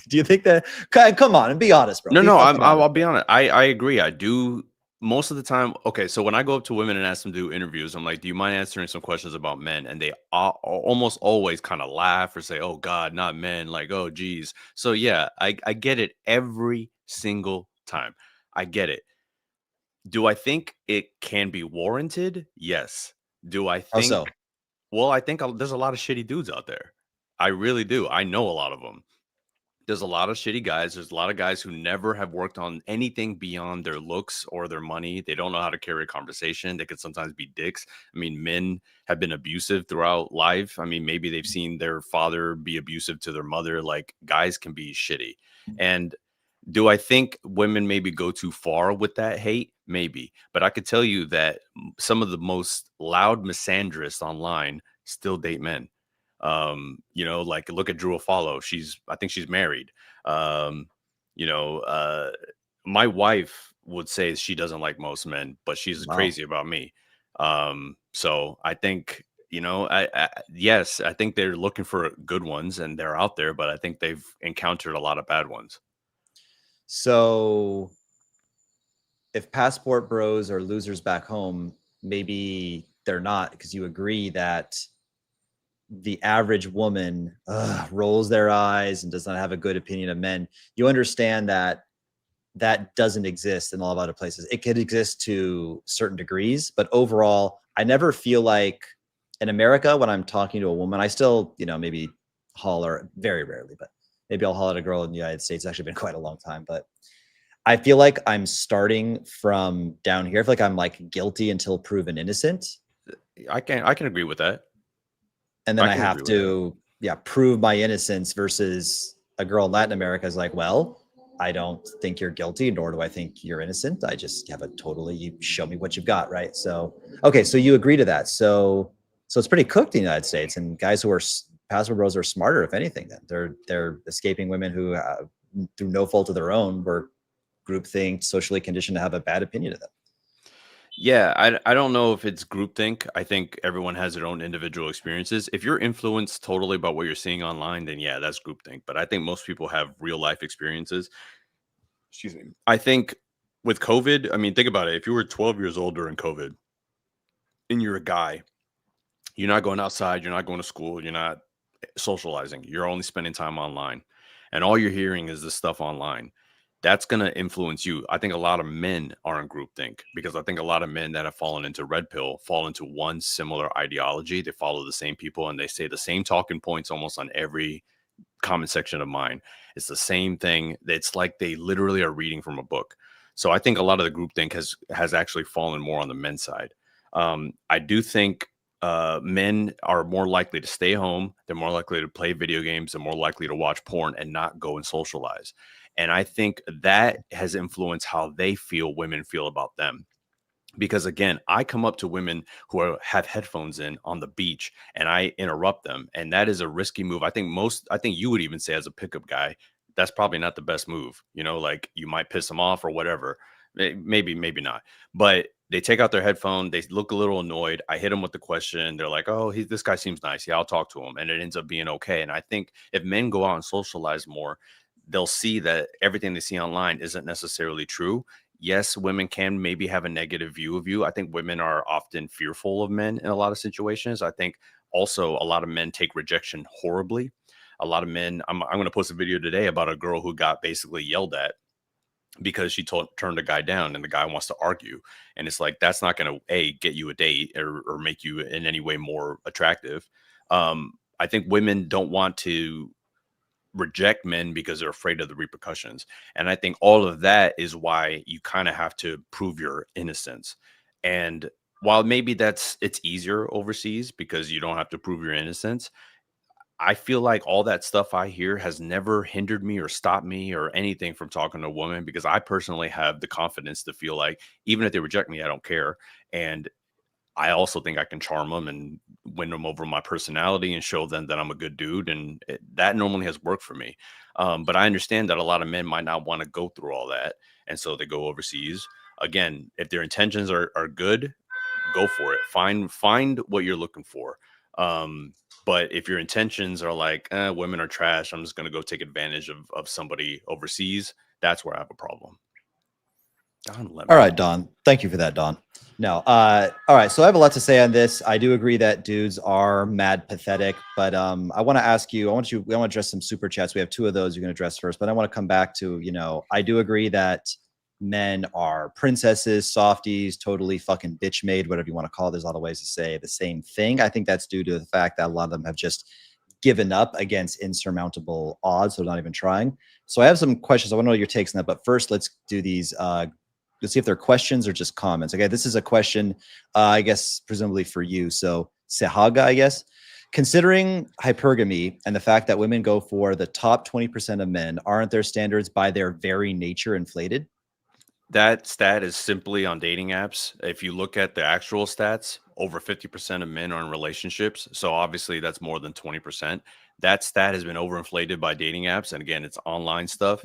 you think that? Come on and be honest, bro. No, I'll be honest. I agree. I do most of the time, okay, so when I go up to women and ask them to do interviews, I'm like, "Do you mind answering some questions about men?" And they almost always kind of laugh or say, "Oh God, not men!" Like, "Oh geez." So yeah, I get it every single time. I get it. Do I think it can be warranted? Yes. Do I Also, think? Well, I think there's a lot of shitty dudes out there. I really do. I know a lot of them. There's a lot of shitty guys. There's a lot of guys who never have worked on anything beyond their looks or their money. They don't know how to carry a conversation. They could sometimes be dicks. I mean, men have been abusive throughout life. I mean, maybe they've seen their father be abusive to their mother. Like, guys can be shitty. And do I think women maybe go too far with that hate? Maybe. But I could tell you that some of the most loud misandrists online still date men. Like look at Drew Follow. I think she's married. Um, you know, uh, my wife would say she doesn't like most men, but she's wow. crazy about me. So I think, yes, I think they're looking for good ones and they're out there, but I think they've encountered a lot of bad ones. So if passport bros are losers back home, maybe they're not, because you agree that the average woman rolls their eyes and does not have a good opinion of men. You understand that that doesn't exist in a lot of other places. It could exist to certain degrees, but overall, I never feel like in America, when I'm talking to a woman, I still, maybe holler very rarely, but maybe I'll holler at a girl in the United States. It's actually been quite a long time, but I feel like I'm starting from down here. I feel like I'm like guilty until proven innocent. I can agree with that. And then I I can agree have with that. to, yeah, prove my innocence versus a girl in Latin America is like, well, I don't think you're guilty, nor do I think you're innocent. I just have a totally, you show me what you've got, right? So, okay, so you agree to that. So it's pretty cooked in the United States, and guys who are passport bros are smarter, if anything. Then they're escaping women who, through no fault of their own, were groupthink, socially conditioned to have a bad opinion of them. Yeah, I don't know if it's groupthink. I think everyone has their own individual experiences. If you're influenced totally by what you're seeing online, then yeah, that's groupthink. But I think most people have real life experiences. Excuse me. I think with COVID, I mean, think about it. If you were 12 years old during COVID and you're a guy, you're not going outside, you're not going to school, you're not socializing, you're only spending time online. And all you're hearing is this stuff online. That's going to influence you. I think a lot of men are in groupthink because I think a lot of men that have fallen into red pill fall into one similar ideology. They follow the same people and they say the same talking points almost on every comment section of mine. It's the same thing. It's like they literally are reading from a book. So I think a lot of the groupthink has actually fallen more on the men's side. I do think men are more likely to stay home. They're more likely to play video games. They're more likely to watch porn and not go and socialize. And I think that has influenced how they feel women feel about them because again, I come up to women who have headphones in on the beach and I interrupt them. And that is a risky move. I think you would even say as a pickup guy, that's probably not the best move. Like you might piss them off or whatever. Maybe, maybe not. But they take out their headphone. They look a little annoyed. I hit them with the question. They're like, oh, this guy seems nice. Yeah, I'll talk to him. And it ends up being okay. And I think if men go out and socialize more, they'll see that everything they see online isn't necessarily true. Yes, women can maybe have a negative view of you. I think women are often fearful of men in a lot of situations. I think also a lot of men take rejection horribly. A lot of men, I'm going to post a video today about a girl who got basically yelled at because she turned a guy down and the guy wants to argue. And it's like, that's not going to, get you a date or make you in any way more attractive. I think women don't want to reject men because they're afraid of the repercussions. And I think all of that is why you kind of have to prove your innocence. And while maybe it's easier overseas because you don't have to prove your innocence, I feel like all that stuff I hear has never hindered me or stopped me or anything from talking to a woman because I personally have the confidence to feel like even if they reject me, I don't care. And I also think I can charm them and win them over my personality and show them that I'm a good dude, and that normally has worked for me. But I understand that a lot of men might not want to go through all that, and so they go overseas. Again, if their intentions are good, go for it. Find what you're looking for. But if your intentions are like women are trash, I'm just going to go take advantage of somebody overseas. That's where I have a problem. Don All Lemon. right, Don. Thank you for that, Don. No. All right. So I have a lot to say on this. I do agree that dudes are mad pathetic, but I want to ask you, I want to address some super chats. We have two of those you're going to address first, but I want to come back to, I do agree that men are princesses, softies, totally fucking bitch made, whatever you want to call it. There's a lot of ways to say the same thing. I think that's due to the fact that a lot of them have just given up against insurmountable odds. So they're not even trying. So I have some questions. I want to know your takes on that. But first, let's do these let's see if they're questions or just comments. Okay, this is a question, I guess, presumably for you. So Sehaga, I guess, considering hypergamy and the fact that women go for the top 20% of men, aren't their standards by their very nature inflated? That stat is simply on dating apps. If you look at the actual stats, over 50% of men are in relationships. So obviously that's more than 20%. That stat has been overinflated by dating apps. And again, it's online stuff.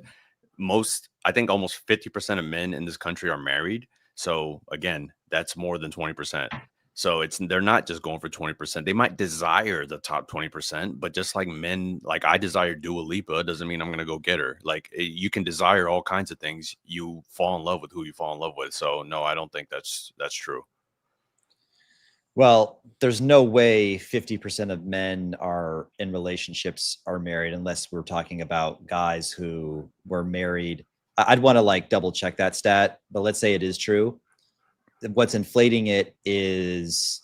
I think almost 50% of men in this country are married. So again, that's more than 20%. So they're not just going for 20%. They might desire the top 20%, but just like men, like I desire Dua Lipa, doesn't mean I'm going to go get her. Like you can desire all kinds of things. You fall in love with who you fall in love with. So no, I don't think that's true. Well, there's no way 50% of men are in relationships are married unless we're talking about guys who were married. I'd want to like double check that stat, but let's say it is true. What's inflating it is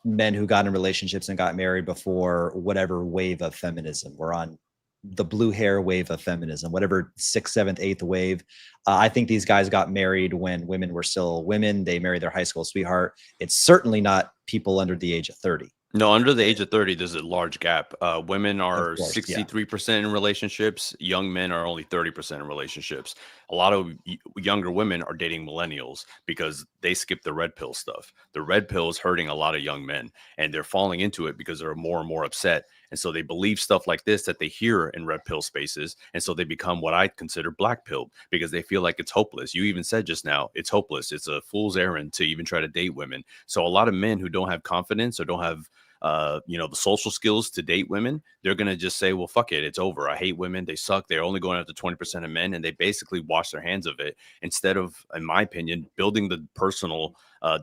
men who got in relationships and got married before whatever wave of feminism. We're on the blue hair wave of feminism, whatever sixth, seventh, eighth wave. I think these guys got married when women were still women. They married their high school sweetheart. It's certainly not people under the age of 30. No, under the age of 30, there's a large gap. Women Of are course, yeah. 63% in relationships. Young men are only 30% in relationships. A lot of younger women are dating millennials because they skip the red pill stuff. The red pill is hurting a lot of young men, and they're falling into it because they're more and more upset. And so they believe stuff like this that they hear in red pill spaces. And so they become what I consider black pilled because they feel like it's hopeless. You even said just now, it's hopeless. It's a fool's errand to even try to date women. So a lot of men who don't have confidence or don't have the social skills to date women, they're going to just say, well, fuck it. It's over. I hate women. They suck. They're only going after 20% of men. And they basically wash their hands of it instead of, in my opinion, building the personal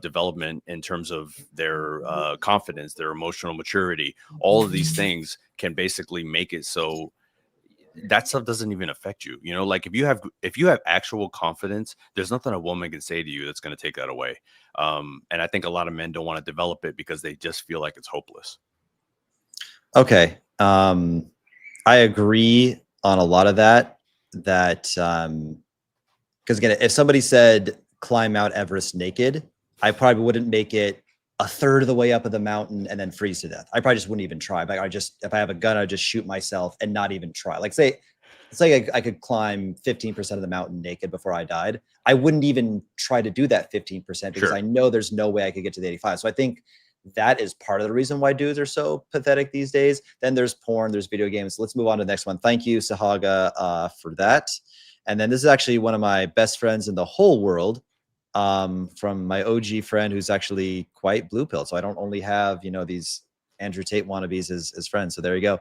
development in terms of their confidence, their emotional maturity. All of these things can basically make it so that stuff doesn't even affect you. Like if you have actual confidence, there's nothing a woman can say to you that's going to take that away. And I think a lot of men don't want to develop it because they just feel like it's hopeless. Okay. I agree on a lot of that because again, if somebody said climb Mount Everest naked, I probably wouldn't make it a third of the way up of the mountain and then freeze to death. I probably just wouldn't even try. But if I have a gun, I'd just shoot myself and not even try. Like it's like I could climb 15% of the mountain naked before I died. I wouldn't even try to do that 15% because Sure. I know there's no way I could get to the 85. So I think that is part of the reason why dudes are so pathetic these days. Then there's porn, there's video games. Let's move on to the next one. Thank you, Sahaga, for that. And then this is actually one of my best friends in the whole world, from my OG friend who's actually quite blue pill. So I don't only have, these Andrew Tate wannabes as friends. So there you go.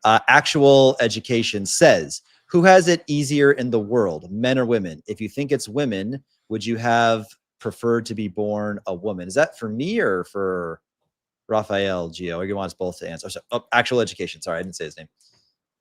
Actual Education says, who has it easier in the world, men or women? If you think it's women, would you have preferred to be born a woman? Is that for me or for Raphael, Gio? Or you want us both to answer? Oh, Actual Education. Sorry, I didn't say his name.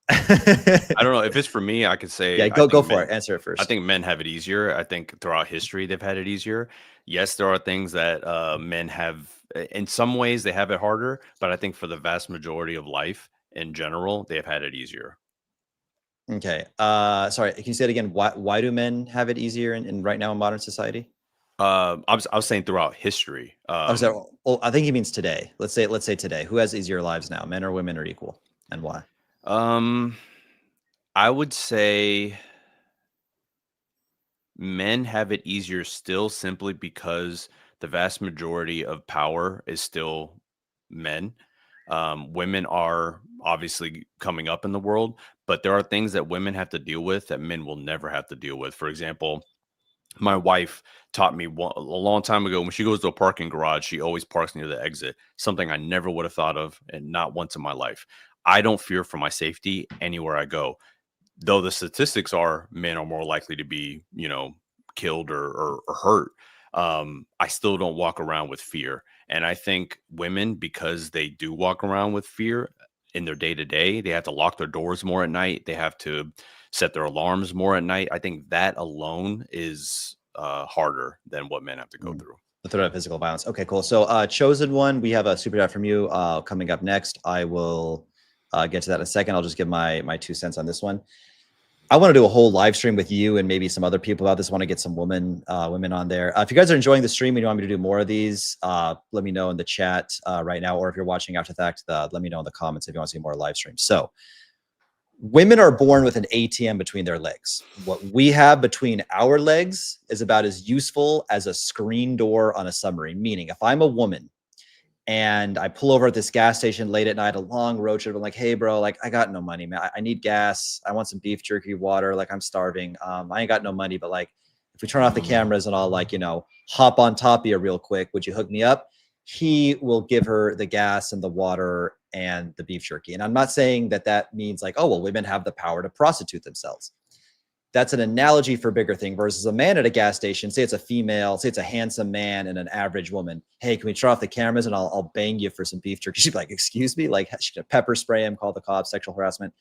I don't know if it's for me. I could say, Yeah, go for it. Answer it first. I think men have it easier. I think throughout history they've had it easier. Yes, there are things that men have. In some ways, they have it harder, but I think for the vast majority of life in general, they have had it easier. Okay. Sorry, can you say it again? Why do men have it easier in right now in modern society? I was saying throughout history. I think he means today. Let's say today. Who has easier lives now, men or women are equal, and why? I would say men have it easier still simply because the vast majority of power is still men. Women are obviously coming up in the world, but there are things that women have to deal with that men will never have to deal with. For example, my wife taught me a long time ago, when she goes to a parking garage, she always parks near the exit, something I never would have thought of and not once in my life. I don't fear for my safety anywhere I go. though the statistics are men are more likely to be, killed or hurt, I still don't walk around with fear. And I think women, because they do walk around with fear in their day to day, they have to lock their doors more at night. They have to set their alarms more at night. I think that alone is harder than what men have to go through. The threat of physical violence. Okay, cool. So chosen one, we have a super chat from you coming up next. I will get to that in a second. I'll just give my 2 cents on this one. I want to do a whole live stream with you and maybe some other people about this. I want to get some women on there. If you guys are enjoying the stream and you want me to do more of these, let me know in the chat right now. Or if you're watching after the fact, let me know in the comments if you want to see more live streams. So women are born with an ATM between their legs. What we have between our legs is about as useful as a screen door on a submarine. Meaning, if I'm a woman and I pull over at this gas station late at night, a long road trip, I'm like, hey, bro, like, I got no money, man. I need gas. I want some beef jerky, water. Like, I'm starving. I ain't got no money, but like, if we turn off the cameras and I'll like, hop on top of you real quick, would you hook me up? He will give her the gas and the water and the beef jerky. And I'm not saying that means like, oh, well, women have the power to prostitute themselves. That's an analogy for a bigger thing versus a man at a gas station. Say it's a female, say it's a handsome man and an average woman. Hey, can we turn off the cameras and I'll bang you for some beef jerky? She'd be like, excuse me? Like, she could pepper spray him, call the cops, sexual harassment.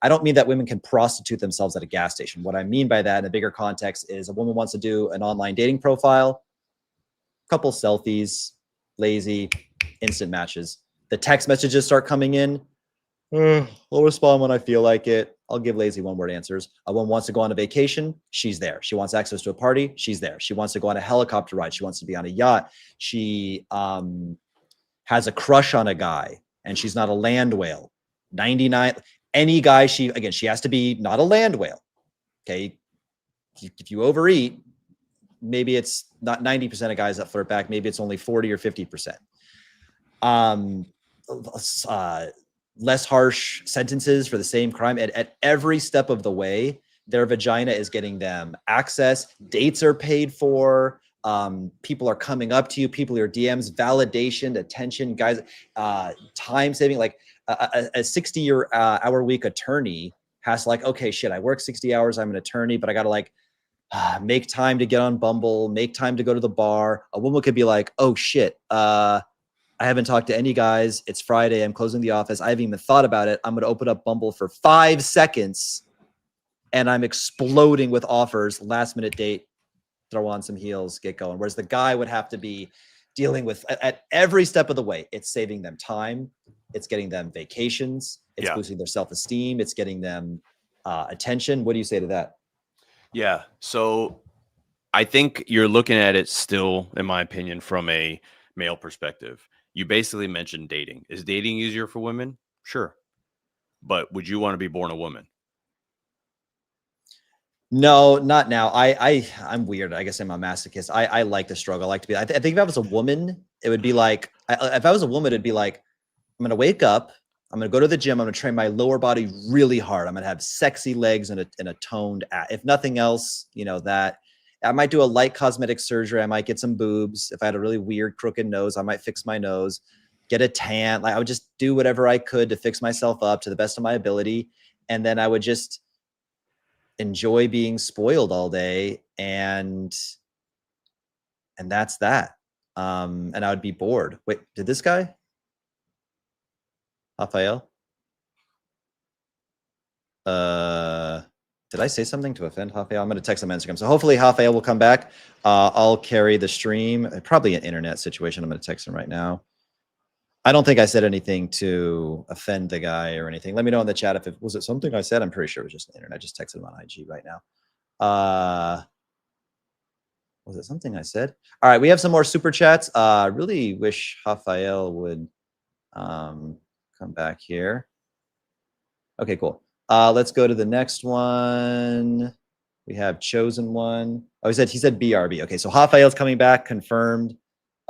I don't mean that women can prostitute themselves at a gas station. What I mean by that in a bigger context is a woman wants to do an online dating profile, couple selfies, lazy, instant matches. The text messages start coming in. I'll respond when I feel like it. I'll give lazy one-word answers. A woman wants to go on a vacation. She's there. She wants access to a party. She's there. She wants to go on a helicopter ride. She wants to be on a yacht. She has a crush on a guy, and she's not a land whale. 99, any guy she has to be not a land whale. Okay. If you overeat, maybe it's not 90% of guys that flirt back. Maybe it's only 40 or 50%. Less harsh sentences for the same crime. At every step of the way, their vagina is getting them access. Dates are paid for. People are coming up to you. People are DMs, validation, attention, guys, time saving. Like a 60-hour week attorney has to like, okay, shit, I work 60 hours. I'm an attorney, but I got to like make time to get on Bumble, make time to go to the bar. A woman could be like, oh shit, I haven't talked to any guys. It's Friday. I'm closing the office. I haven't even thought about it. I'm going to open up Bumble for 5 seconds and I'm exploding with offers. Last minute date, throw on some heels, get going. Whereas the guy would have to be dealing with at every step of the way. It's saving them time. It's getting them vacations. It's boosting their self-esteem. It's getting them attention. What do you say to that? Yeah. So I think you're looking at it still, in my opinion, from a male perspective. You basically mentioned dating. Is dating easier for women? Sure. But would you want to be born a woman? No, not now. I'm weird. I guess I'm a masochist. I like the struggle. I like to be, I think if I was a woman, it would be like, if I was a woman, it'd be like, I'm going to wake up. I'm going to go to the gym. I'm going to train my lower body really hard. I'm going to have sexy legs and a toned ass. If nothing else, that I might do a light cosmetic surgery. I might get some boobs. If I had a really weird crooked nose, I might fix my nose, get a tan. Like I would just do whatever I could to fix myself up to the best of my ability. And then I would just enjoy being spoiled all day. And that's that. And I would be bored. Wait, did this guy? Rafael? Did I say something to offend Rafael? I'm going to text him on Instagram. So hopefully Rafael will come back. I'll carry the stream. Probably an internet situation. I'm going to text him right now. I don't think I said anything to offend the guy or anything. Let me know in the chat if it was something I said. I'm pretty sure it was just the internet. I just texted him on IG right now. Was it something I said? All right, we have some more super chats. I really wish Rafael would come back here. Okay, cool. Let's go to the next one. We have chosen one. Oh, he said BRB. Okay, so Rafael's coming back, confirmed.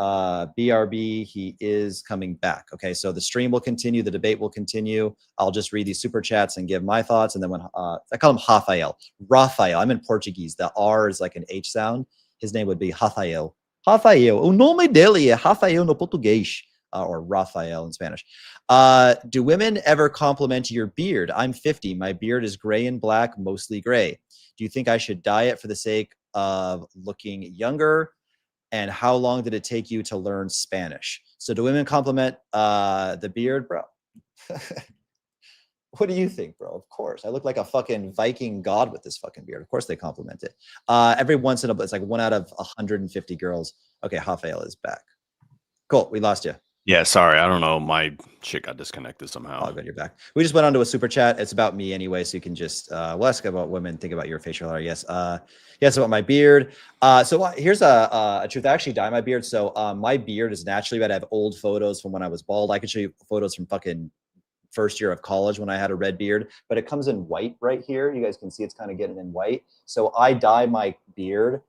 BRB, he is coming back. Okay, so the stream will continue, the debate will continue. I'll just read these super chats and give my thoughts. And then when I call him Rafael. I'm in Portuguese. The R is like an H sound. His name would be Rafael. Rafael. O nome dele é Rafael no português. or Rafael in Spanish. Do women ever compliment your beard? I'm 50. My beard is gray and black, mostly gray. Do you think I should dye it for the sake of looking younger? And how long did it take you to learn Spanish? So do women compliment the beard, bro? What do you think, bro? Of course. I look like a fucking Viking god with this fucking beard. Of course they compliment it. Every once in a while, it's like 1 out of 150 girls. Okay, Rafael is back. Cool, we lost you. Yeah, sorry. I don't know. My shit got disconnected somehow. Oh, good, you're back. We just went on to a super chat. It's about me anyway, so you can just we'll ask about women, think about your facial hair. Yes. Yes, about my beard. Here's a truth. I actually dye my beard. So my beard is naturally red. I have old photos from when I was bald. I can show you photos from fucking first year of college when I had a red beard, but it comes in white right here. You guys can see it's kind of getting in white. So I dye my beard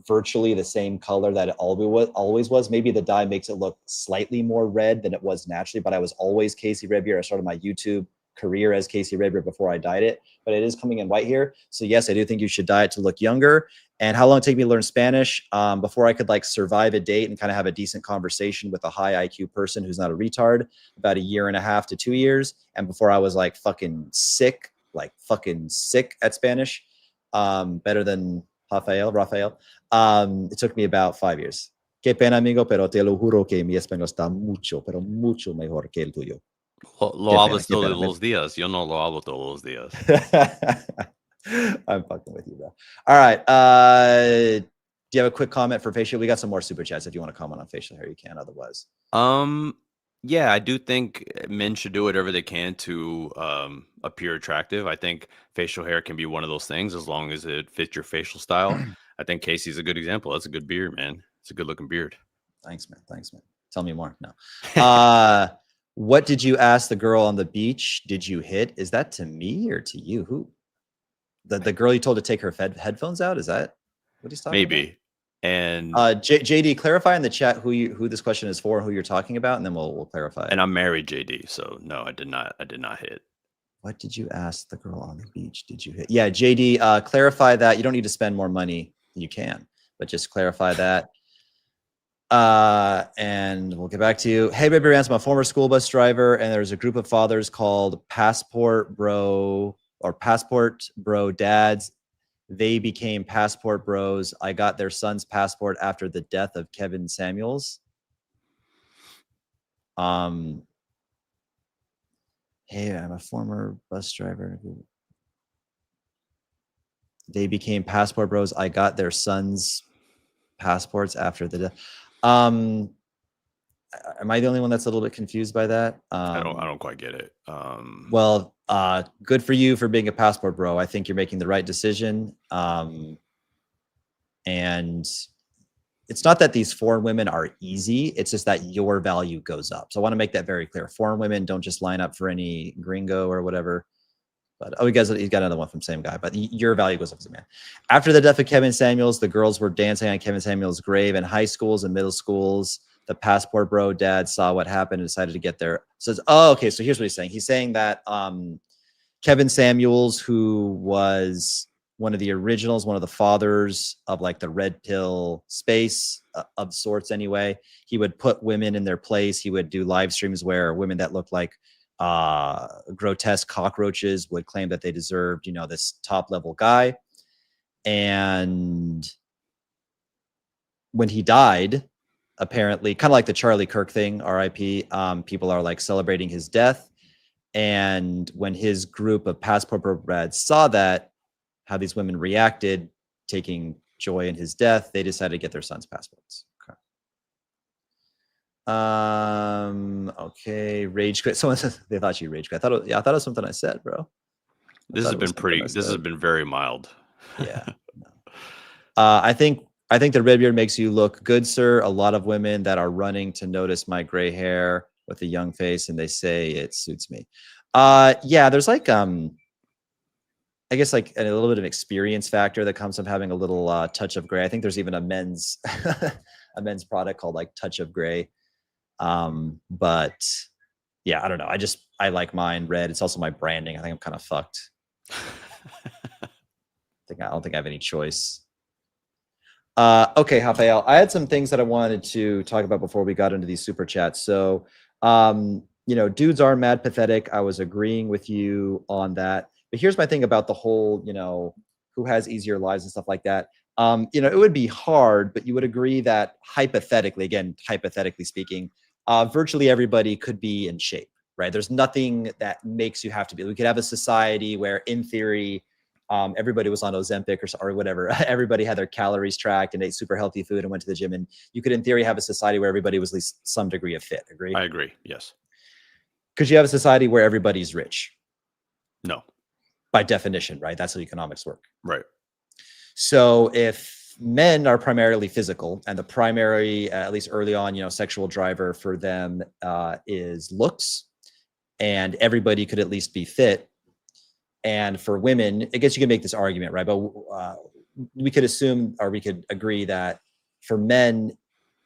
virtually the same color that it always was. Maybe the dye makes it look slightly more red than it was naturally, but I was always Casey Redbeard. I started my YouTube career as Casey Redbeard before I dyed it, but it is coming in white here. So yes, I do think you should dye it to look younger. And how long did it take me to learn Spanish? Before I could like survive a date and kind of have a decent conversation with a high IQ person who's not a retard, about 1.5 to 2 years. And before I was like fucking sick at Spanish, better than Rafael. It took me about 5 years. Qué pena, amigo, pero te lo juro que mi español está mucho, pero mucho mejor que el tuyo. Lo hablas todos los días. Yo no lo hablo todos los días. I'm fucking with you, bro. All right. Do you have a quick comment for facial? We got some more super chats. If you want to comment on facial hair, you can. Otherwise, yeah, I do think men should do whatever they can to appear attractive. I think facial hair can be one of those things as long as it fits your facial style. I think Casey's a good example. That's a good beard, man. It's a good looking beard. Thanks, man. Tell me more. No. What did you ask the girl on the beach? Did you hit? Is that to me or to you? Who? The girl you told to take her headphones out? Is that what he's talking Maybe. about? And JD, clarify in the chat who this question is for, who you're talking about, and then we'll clarify. And I'm married, JD, so no, I did not hit. What did you ask the girl on the beach? Did you hit? Yeah, JD, clarify that. You don't need to spend more money. You can, but just clarify that. And we'll get back to you. Hey, baby Rance, I'm a former school bus driver, and there's a group of fathers called Passport Bro Dads. They became passport bros. I got their son's passport after the death of Kevin Samuels. Hey, I'm a former bus driver. They became passport bros. I got their son's passports after the death. Am I the only one that's a little bit confused by that? I don't quite get it. Well, good for you for being a passport bro. I think you're making the right decision. And it's not that these foreign women are easy. It's just that your value goes up. So I want to make that very clear. Foreign women don't just line up for any gringo or whatever. But he's got another one from same guy. But your value goes up as a man. After the death of Kevin Samuels, the girls were dancing on Kevin Samuels' grave in high schools and middle schools. The passport bro dad saw what happened and decided to get there. Says, oh, okay. So here's what he's saying. He's saying that Kevin Samuels, who was one of the originals, one of the fathers of like the red pill space of sorts anyway, he would put women in their place. He would do live streams where women that looked like grotesque cockroaches would claim that they deserved, this top level guy. And when he died, apparently, kind of like the Charlie Kirk thing, RIP, people are like celebrating his death. And when his group of passport brads saw that, how these women reacted, taking joy in his death, they decided to get their son's passports. Okay, rage quit. Someone says they thought you rage quit. I thought it was something I said, bro. This has been very mild. Yeah. No. I think the red beard makes you look good, sir. A lot of women that are running to notice my gray hair with a young face, and they say it suits me. Yeah, there's like I guess like a little bit of experience factor that comes from having a little touch of gray. I think there's even a men's a men's product called like Touch of Gray. But yeah, I don't know. I like mine red. It's also my branding. I think I'm kind of fucked. I don't think I have any choice. Okay, Rafael, I had some things that I wanted to talk about before we got into these super chats. So, dudes are mad pathetic. I was agreeing with you on that. But here's my thing about the whole, who has easier lives and stuff like that. It would be hard, but you would agree that hypothetically, again, hypothetically speaking, virtually everybody could be in shape, right? There's nothing that makes you have to be. We could have a society where, in theory, everybody was on Ozempic or whatever. Everybody had their calories tracked and ate super healthy food and went to the gym. And you could, in theory, have a society where everybody was at least some degree of fit. Agree? I agree. Yes. Could you have a society where everybody's rich? No. By definition, right? That's how economics work. Right. So if men are primarily physical and the primary, at least early on, sexual driver for them is looks, and everybody could at least be fit. And for women, I guess you can make this argument, right? But we could assume, or we could agree that for men,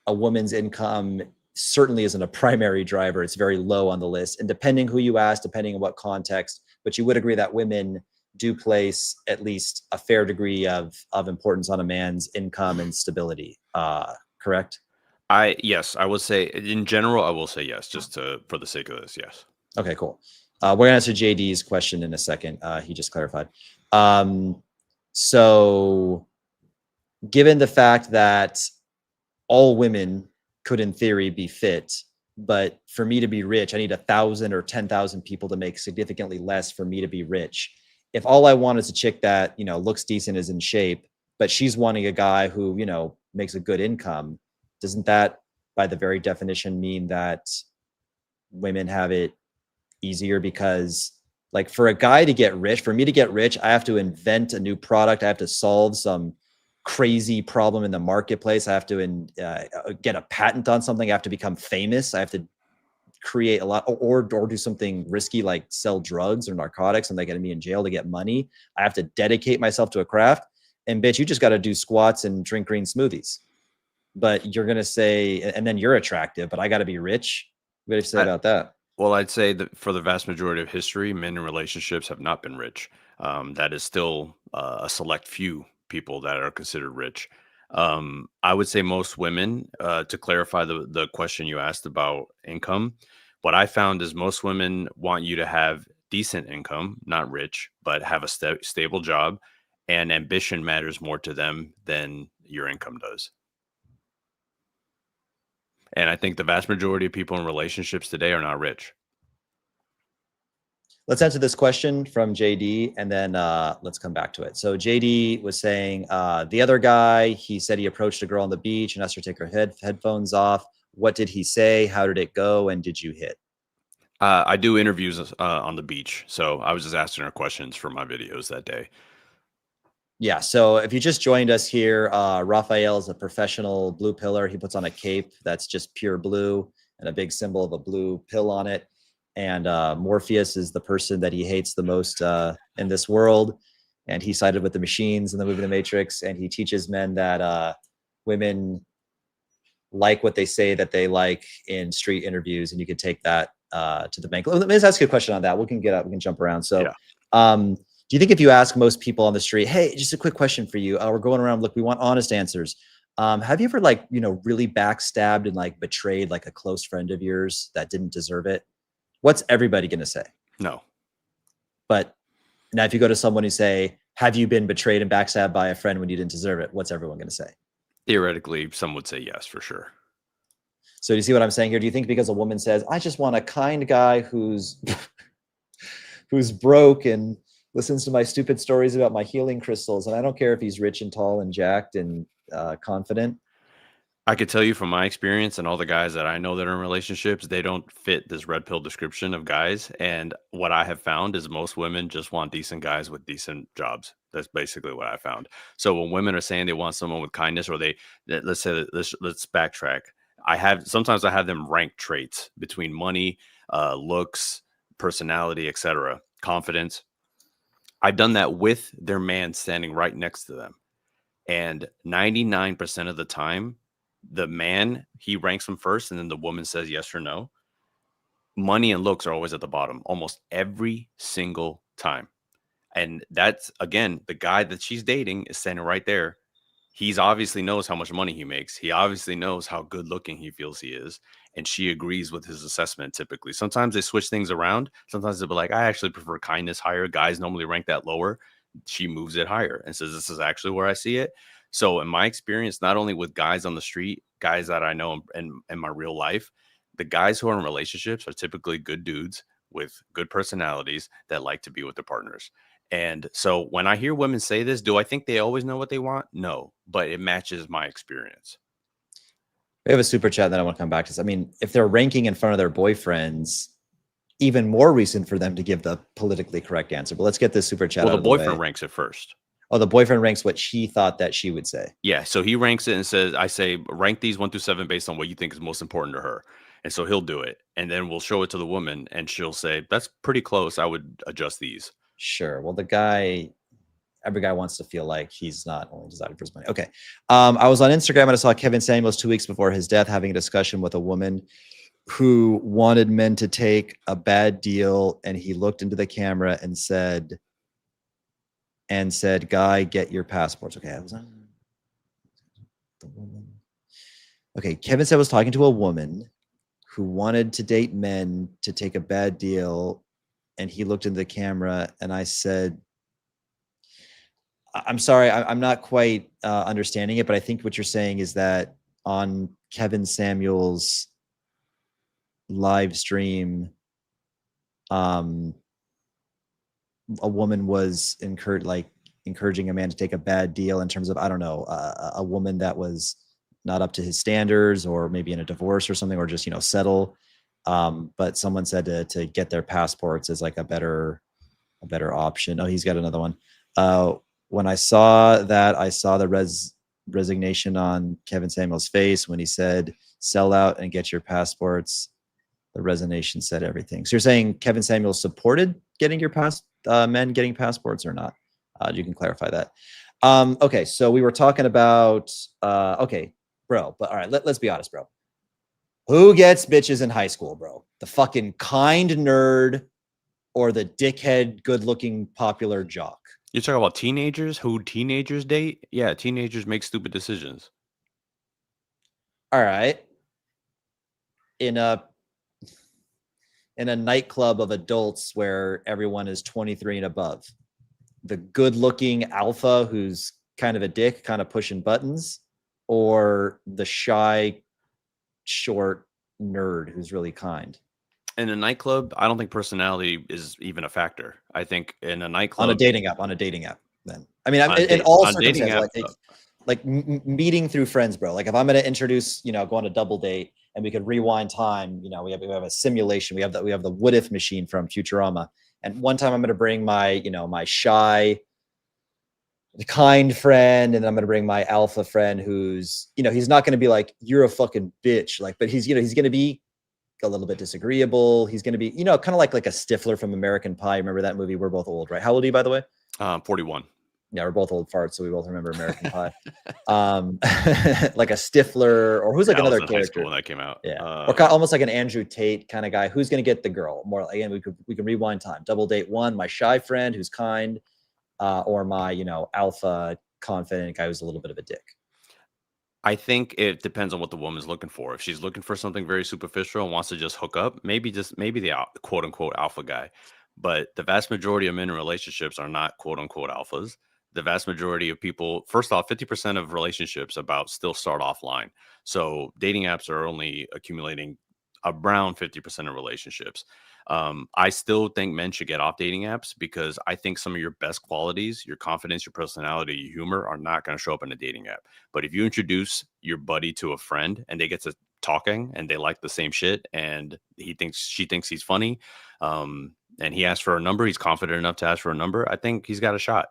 a woman's income certainly isn't a primary driver. It's very low on the list. And depending who you ask, depending on what context, but you would agree that women do place at least a fair degree of importance on a man's income and stability. Correct? Yes, I would say in general, I will say yes, just for the sake of this, yes. Okay, cool. We're gonna answer JD's question in a second. He just clarified. So given the fact that all women could in theory be fit, but for me to be rich, I need 1,000 or 10,000 people to make significantly less for me to be rich. If all I want is a chick that, looks decent, is in shape, but she's wanting a guy who, makes a good income, doesn't that by the very definition mean that women have it easier? Because like for a guy to get rich, for me to get rich, I have to invent a new product. I have to solve some crazy problem in the marketplace. I have to get a patent on something. I have to become famous. I have to create a lot, or do something risky like sell drugs or narcotics and they get me in jail to get money. I have to dedicate myself to a craft. And bitch, you just got to do squats and drink green smoothies. But you're going to say, and then you're attractive, but I got to be rich. What do you say about that? Well, I'd say that for the vast majority of history, men in relationships have not been rich. That is still a select few people that are considered rich. I would say most women, to clarify the question you asked about income, what I found is most women want you to have decent income, not rich, but have a stable job, and ambition matters more to them than your income does. And I think the vast majority of people in relationships today are not rich. Let's answer this question from JD and then let's come back to it. So JD was saying the other guy, he said he approached a girl on the beach and asked her to take her headphones off. What did he say? How did it go? And did you hit? I do interviews on the beach. So I was just asking her questions for my videos that day. Yeah. So if you just joined us here, Raphael is a professional blue pillar. He puts on a cape that's just pure blue and a big symbol of a blue pill on it. And Morpheus is the person that he hates the most in this world. And he sided with the machines in the movie The Matrix. And he teaches men that women like what they say that they like in street interviews. And you could take that to the bank. Let me just ask you a question on that. We can jump around. So do you think if you ask most people on the street, hey, just a quick question for you. We're going around, look, we want honest answers. Have you ever really backstabbed and betrayed like a close friend of yours that didn't deserve it? What's everybody going to say? No. But now if you go to someone who say, have you been betrayed and backstabbed by a friend when you didn't deserve it? What's everyone going to say? Theoretically, some would say yes, for sure. So do you see what I'm saying here? Do you think because a woman says, I just want a kind guy who's broke and listens to my stupid stories about my healing crystals, and I don't care if he's rich and tall and jacked and confident? I could tell you from my experience and all the guys that I know that are in relationships, they don't fit this red pill description of guys. And what I have found is most women just want decent guys with decent jobs. That's basically what I found. So when women are saying they want someone with kindness, or let's backtrack. Sometimes I have them rank traits between money, looks, personality, etc., confidence. I've done that with their man standing right next to them. And 99% of the time, the man, he ranks them first, and then the woman says yes or no. Money and looks are always at the bottom, almost every single time. And that's, again, the guy that she's dating is standing right there. He's obviously knows how much money he makes. He obviously knows how good looking he feels he is. And she agrees with his assessment typically. Sometimes they switch things around. Sometimes they'll be like, I actually prefer kindness higher. Guys normally rank that lower. She moves it higher and says, this is actually where I see it. So in my experience, not only with guys on the street, guys that I know in my real life, the guys who are in relationships are typically good dudes with good personalities that like to be with their partners. And so when I hear women say this, do I think they always know what they want? No, but it matches my experience. We have a super chat that I want to come back to this. I mean, if they're ranking in front of their boyfriends, even more reason for them to give the politically correct answer. But let's get this super chat Well, out the of the way. boyfriend ranks it first. Oh, the boyfriend ranks what she thought that she would say. Yeah, so he ranks it and says, I say, rank these 1 through 7 based on what you think is most important to her. And so he'll do it. And then we'll show it to the woman and she'll say, that's pretty close. I would adjust these. Sure. Well, every guy wants to feel like he's not only decided for his money. Okay. I was on Instagram and I saw Kevin Samuels 2 weeks before his death having a discussion with a woman who wanted men to take a bad deal. And he looked into the camera and said, guy, get your passports. Okay. I was on the woman. Okay. Kevin said was talking to a woman who wanted to date men to take a bad deal. And he looked into the camera and I said, I'm sorry, I'm not quite understanding it, but I think what you're saying is that on Kevin Samuels' live stream, a woman was encouraging a man to take a bad deal in terms of, I don't know, a woman that was not up to his standards or maybe in a divorce or something, or just, settle. But someone said to get their passports is like a better option. Oh, he's got another one. When I saw that, I saw the resignation on Kevin Samuels' face when he said, sell out and get your passports. The resignation said everything. So you're saying Kevin Samuels supported getting your men getting passports or not? You can clarify that. Okay, so we were talking about, okay, bro, but all right, let's be honest, bro. Who gets bitches in high school, bro? The fucking kind nerd or the dickhead, good-looking, popular jock? You're talking about teenagers? Who teenagers date? Yeah, teenagers make stupid decisions. All right. In a nightclub of adults where everyone is 23 and above, the good-looking alpha who's kind of a dick, kind of pushing buttons, or the shy, short nerd who's really kind? In a nightclub, I don't think personality is even a factor. I think in a nightclub, on a dating app, then. I mean, in all circumstances, meeting through friends, bro. Like if I'm going to introduce, go on a double date and we could rewind time, we have a simulation. We have the what if machine from Futurama. And one time I'm going to bring my, my shy, kind friend, and I'm going to bring my alpha friend who's, he's not going to be like, you're a fucking bitch. Like, but he's going to be a little bit disagreeable. He's going to be, kind of like a Stifler from American Pie. Remember that movie? We're both old, right? How old are you, by the way? 41. Yeah, we're both old farts, so we both remember American Pie. Like a Stifler, or who's like another character when that came out. Yeah, or almost like an Andrew Tate kind of guy. Who's going to get the girl? More again, we can rewind time. Double date one, my shy friend who's kind, or my alpha confident guy who's a little bit of a dick. I think it depends on what the woman's looking for. If she's looking for something very superficial and wants to just hook up, maybe the quote unquote alpha guy. But the vast majority of men in relationships are not quote unquote alphas. The vast majority of people, first off, 50% of relationships still start offline. So dating apps are only accumulating around 50% of relationships. I still think men should get off dating apps because I think some of your best qualities, your confidence, your personality, your humor are not going to show up in a dating app. But if you introduce your buddy to a friend and they get to talking and they like the same shit and she thinks he's funny, and he asks for a number, he's confident enough to ask for a number, I think he's got a shot.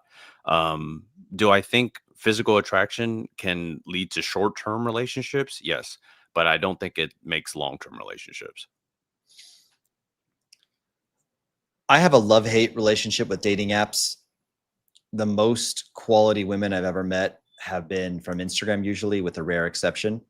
Do I think physical attraction can lead to short-term relationships? Yes, but I don't think it makes long-term relationships. I have a love-hate relationship with dating apps. The most quality women I've ever met have been from Instagram, usually, with a rare exception.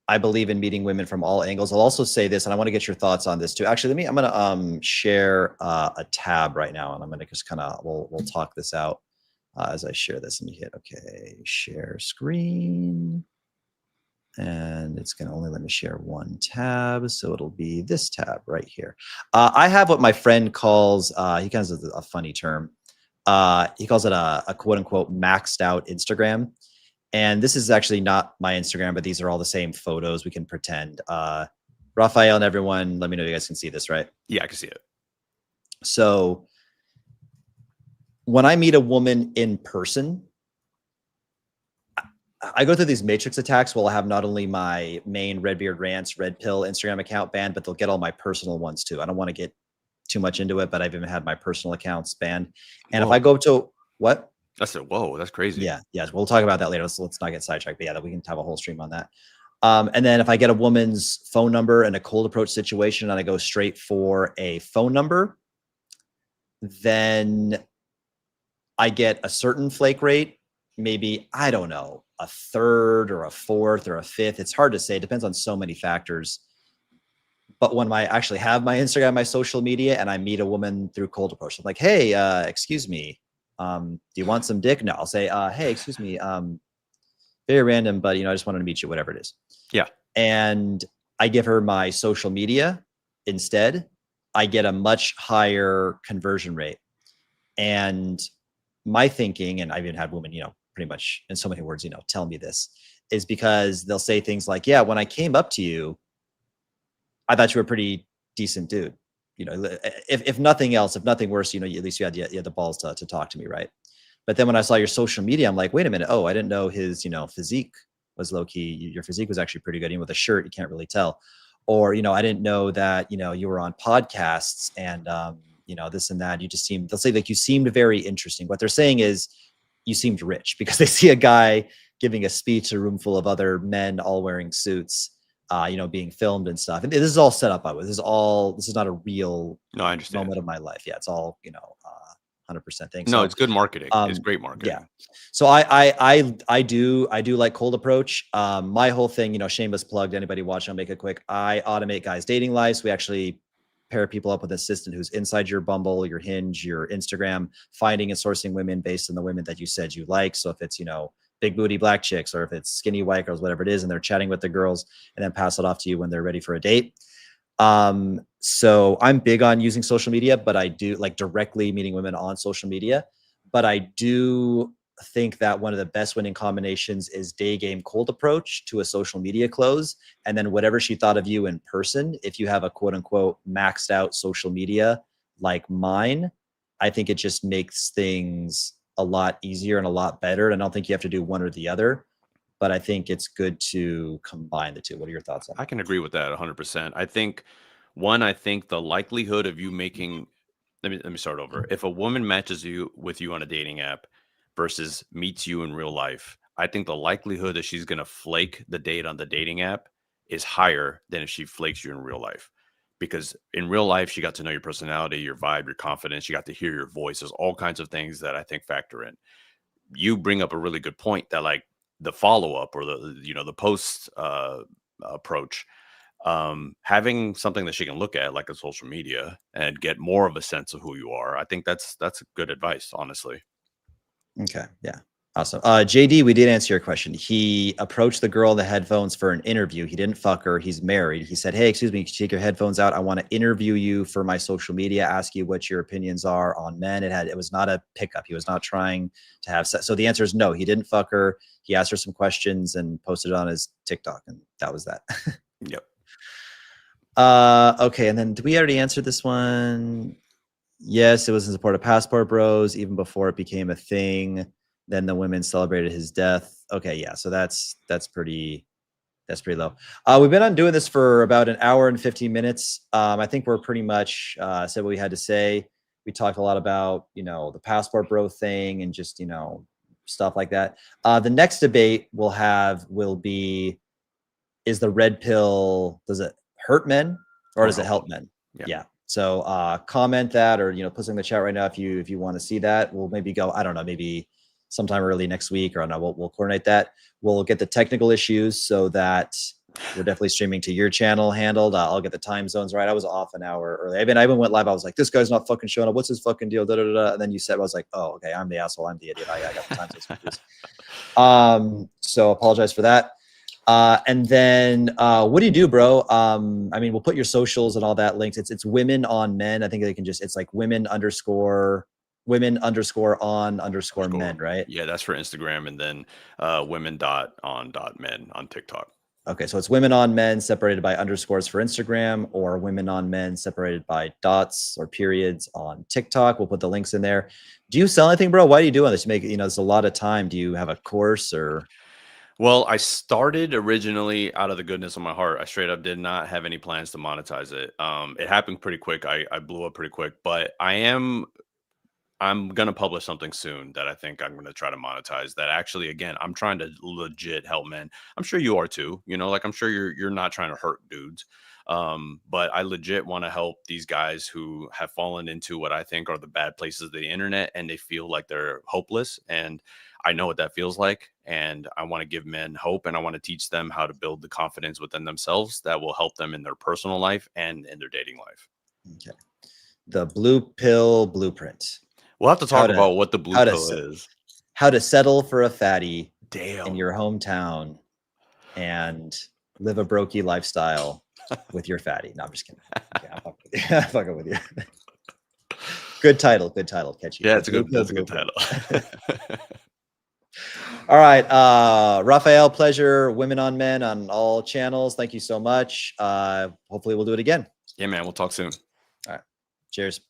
I believe in meeting women from all angles. I'll also say this, and I want to get your thoughts on this too. Actually, I'm going to share a tab right now, and I'm going to just we'll talk this out. As I share this, let me hit, okay, share screen. And it's going to only let me share one tab. So it'll be this tab right here. I have what my friend calls, he kind of has a funny term. He calls it a quote unquote maxed out Instagram. And this is actually not my Instagram, but these are all the same photos. We can pretend. Raphael and everyone, let me know if you guys can see this, right? Yeah, I can see it. So when I meet a woman in person, I go through these matrix attacks. Well, I have not only my main Redbeard Rants, Red Pill Instagram account banned, but they'll get all my personal ones too. I don't want to get too much into it, but I've even had my personal accounts banned. And Whoa. if I go to what? I said, whoa, that's crazy. Yeah. We'll talk about that later. Let's not get sidetracked. But yeah, we can have a whole stream on that. And then if I get a woman's phone number in a cold approach situation and I go straight for a phone number, then I get a certain flake rate, maybe, I don't know, a third or a fourth or a fifth. It's hard to say. It depends on so many factors. But when I actually have my Instagram, my social media, and I meet a woman through cold approach, I'm like, hey, excuse me, do you want some dick? No, I'll say, hey, excuse me, very random, but I just wanted to meet you, whatever it is. Yeah. And I give her my social media instead. I get a much higher conversion rate. And my thinking, and I've even had women, pretty much in so many words, tell me this, is because they'll say things like, yeah, when I came up to you, I thought you were a pretty decent dude. If nothing else, if nothing worse, at least you had the balls to talk to me, right? But then when I saw your social media, I'm like, wait a minute. Oh, I didn't know his, physique was low key. Your physique was actually pretty good. Even with a shirt, you can't really tell. Or, I didn't know that, you were on podcasts and, this and that. They'll say like, you seemed very interesting. What they're saying is you seemed rich because they see a guy giving a speech to a room full of other men all wearing suits, being filmed and stuff. And this is all set up by this is not a real I understand. moment of my life. Yeah. It's all, 100% thing. No, it's good marketing. It's great marketing. Yeah. So I do like cold approach. My whole thing, shameless plug to anybody watching, I'll make it quick. I automate guys' dating lives. We actually pair people up with an assistant who's inside your Bumble, your Hinge, your Instagram, finding and sourcing women based on the women that you said you like. So if it's, big booty black chicks, or if it's skinny white girls, whatever it is, and they're chatting with the girls and then pass it off to you when they're ready for a date. So I'm big on using social media, but I do like directly meeting women on social media. But I do think that one of the best winning combinations is day game cold approach to a social media close. And then whatever she thought of you in person, if you have a quote unquote maxed out social media like mine, I think it just makes things a lot easier and a lot better. And I don't think you have to do one or the other, but I think it's good to combine the two. What are your thoughts on that? I can agree with that 100%. I think the likelihood of you making, let me start over. If a woman matches with you on a dating app versus meets you in real life, I think the likelihood that she's going to flake the date on the dating app is higher than if she flakes you in real life. Because in real life, she got to know your personality, your vibe, your confidence. She got to hear your voice. There's all kinds of things that I think factor in. You bring up a really good point that like the follow-up or the post approach, having something that she can look at like a social media and get more of a sense of who you are. I think that's good advice, honestly. Okay. Yeah. Awesome. JD, we did answer your question. He approached the girl in the headphones for an interview. He didn't fuck her. He's married. He said, hey, excuse me, can you take your headphones out? I want to interview you for my social media, ask you what your opinions are on men. It was not a pickup. He was not trying to have sex. So the answer is no, he didn't fuck her. He asked her some questions and posted it on his TikTok. And that was that. Yep. Okay. And then did we already answer this one? Yes, it was in support of Passport Bros, even before it became a thing. Then the women celebrated his death. Okay, yeah, so that's pretty low. We've been on doing this for about an hour and 15 minutes. I think we're pretty much said what we had to say. We talked a lot about the Passport Bro thing and just stuff like that. The next debate will be: is the red pill, does it hurt men or does it help men? Yeah. So comment that, or put something in the chat right now if you want to see that. We'll maybe go, I don't know, maybe sometime early next week, or I don't know, we'll coordinate that. We'll get the technical issues so that We're definitely streaming to your channel handled. I'll get the time zones right. I was off an hour early. I even went live. I was like, this guy's not fucking showing up. What's his fucking deal? Da, da, da, da. And then you said, I was like, oh, okay, I'm the asshole. I'm the idiot. I got the time zones confused. So apologize for that. And then what do you do, bro? I mean, we'll put your socials and all that links. It's women on men. I think they can just, it's like women underscore on underscore men, right? Yeah, that's for Instagram, and then women.on.men on TikTok. Okay, so it's women on men separated by underscores for Instagram, or women on men separated by dots or periods on TikTok. We'll put the links in there. Do you sell anything, bro? Why are you doing this? You make, it's a lot of time. Do you have a course or? Well, I started originally out of the goodness of my heart. I straight up did not have any plans to monetize it. It happened pretty quick. I blew up pretty quick, but I'm gonna publish something soon that I think I'm gonna try to monetize. That actually, again, I'm trying to legit help men. I'm sure you are too. Like I'm sure you're not trying to hurt dudes. But I legit want to help these guys who have fallen into what I think are the bad places of the internet, and they feel like they're hopeless. And I know what that feels like. And I want to give men hope, and I want to teach them how to build the confidence within themselves that will help them in their personal life and in their dating life. Okay. The blue pill blueprint. We'll have to talk about what the blue pill is. How to settle for a fatty in your hometown and live a brokey lifestyle with your fatty. No, I'm just kidding. Okay, I'm fucking with you. Good title. Catchy. Yeah, that's a good title. All right. Raphael, pleasure. Women on Men on all channels. Thank you so much. Hopefully we'll do it again. Yeah, man. We'll talk soon. All right. Cheers.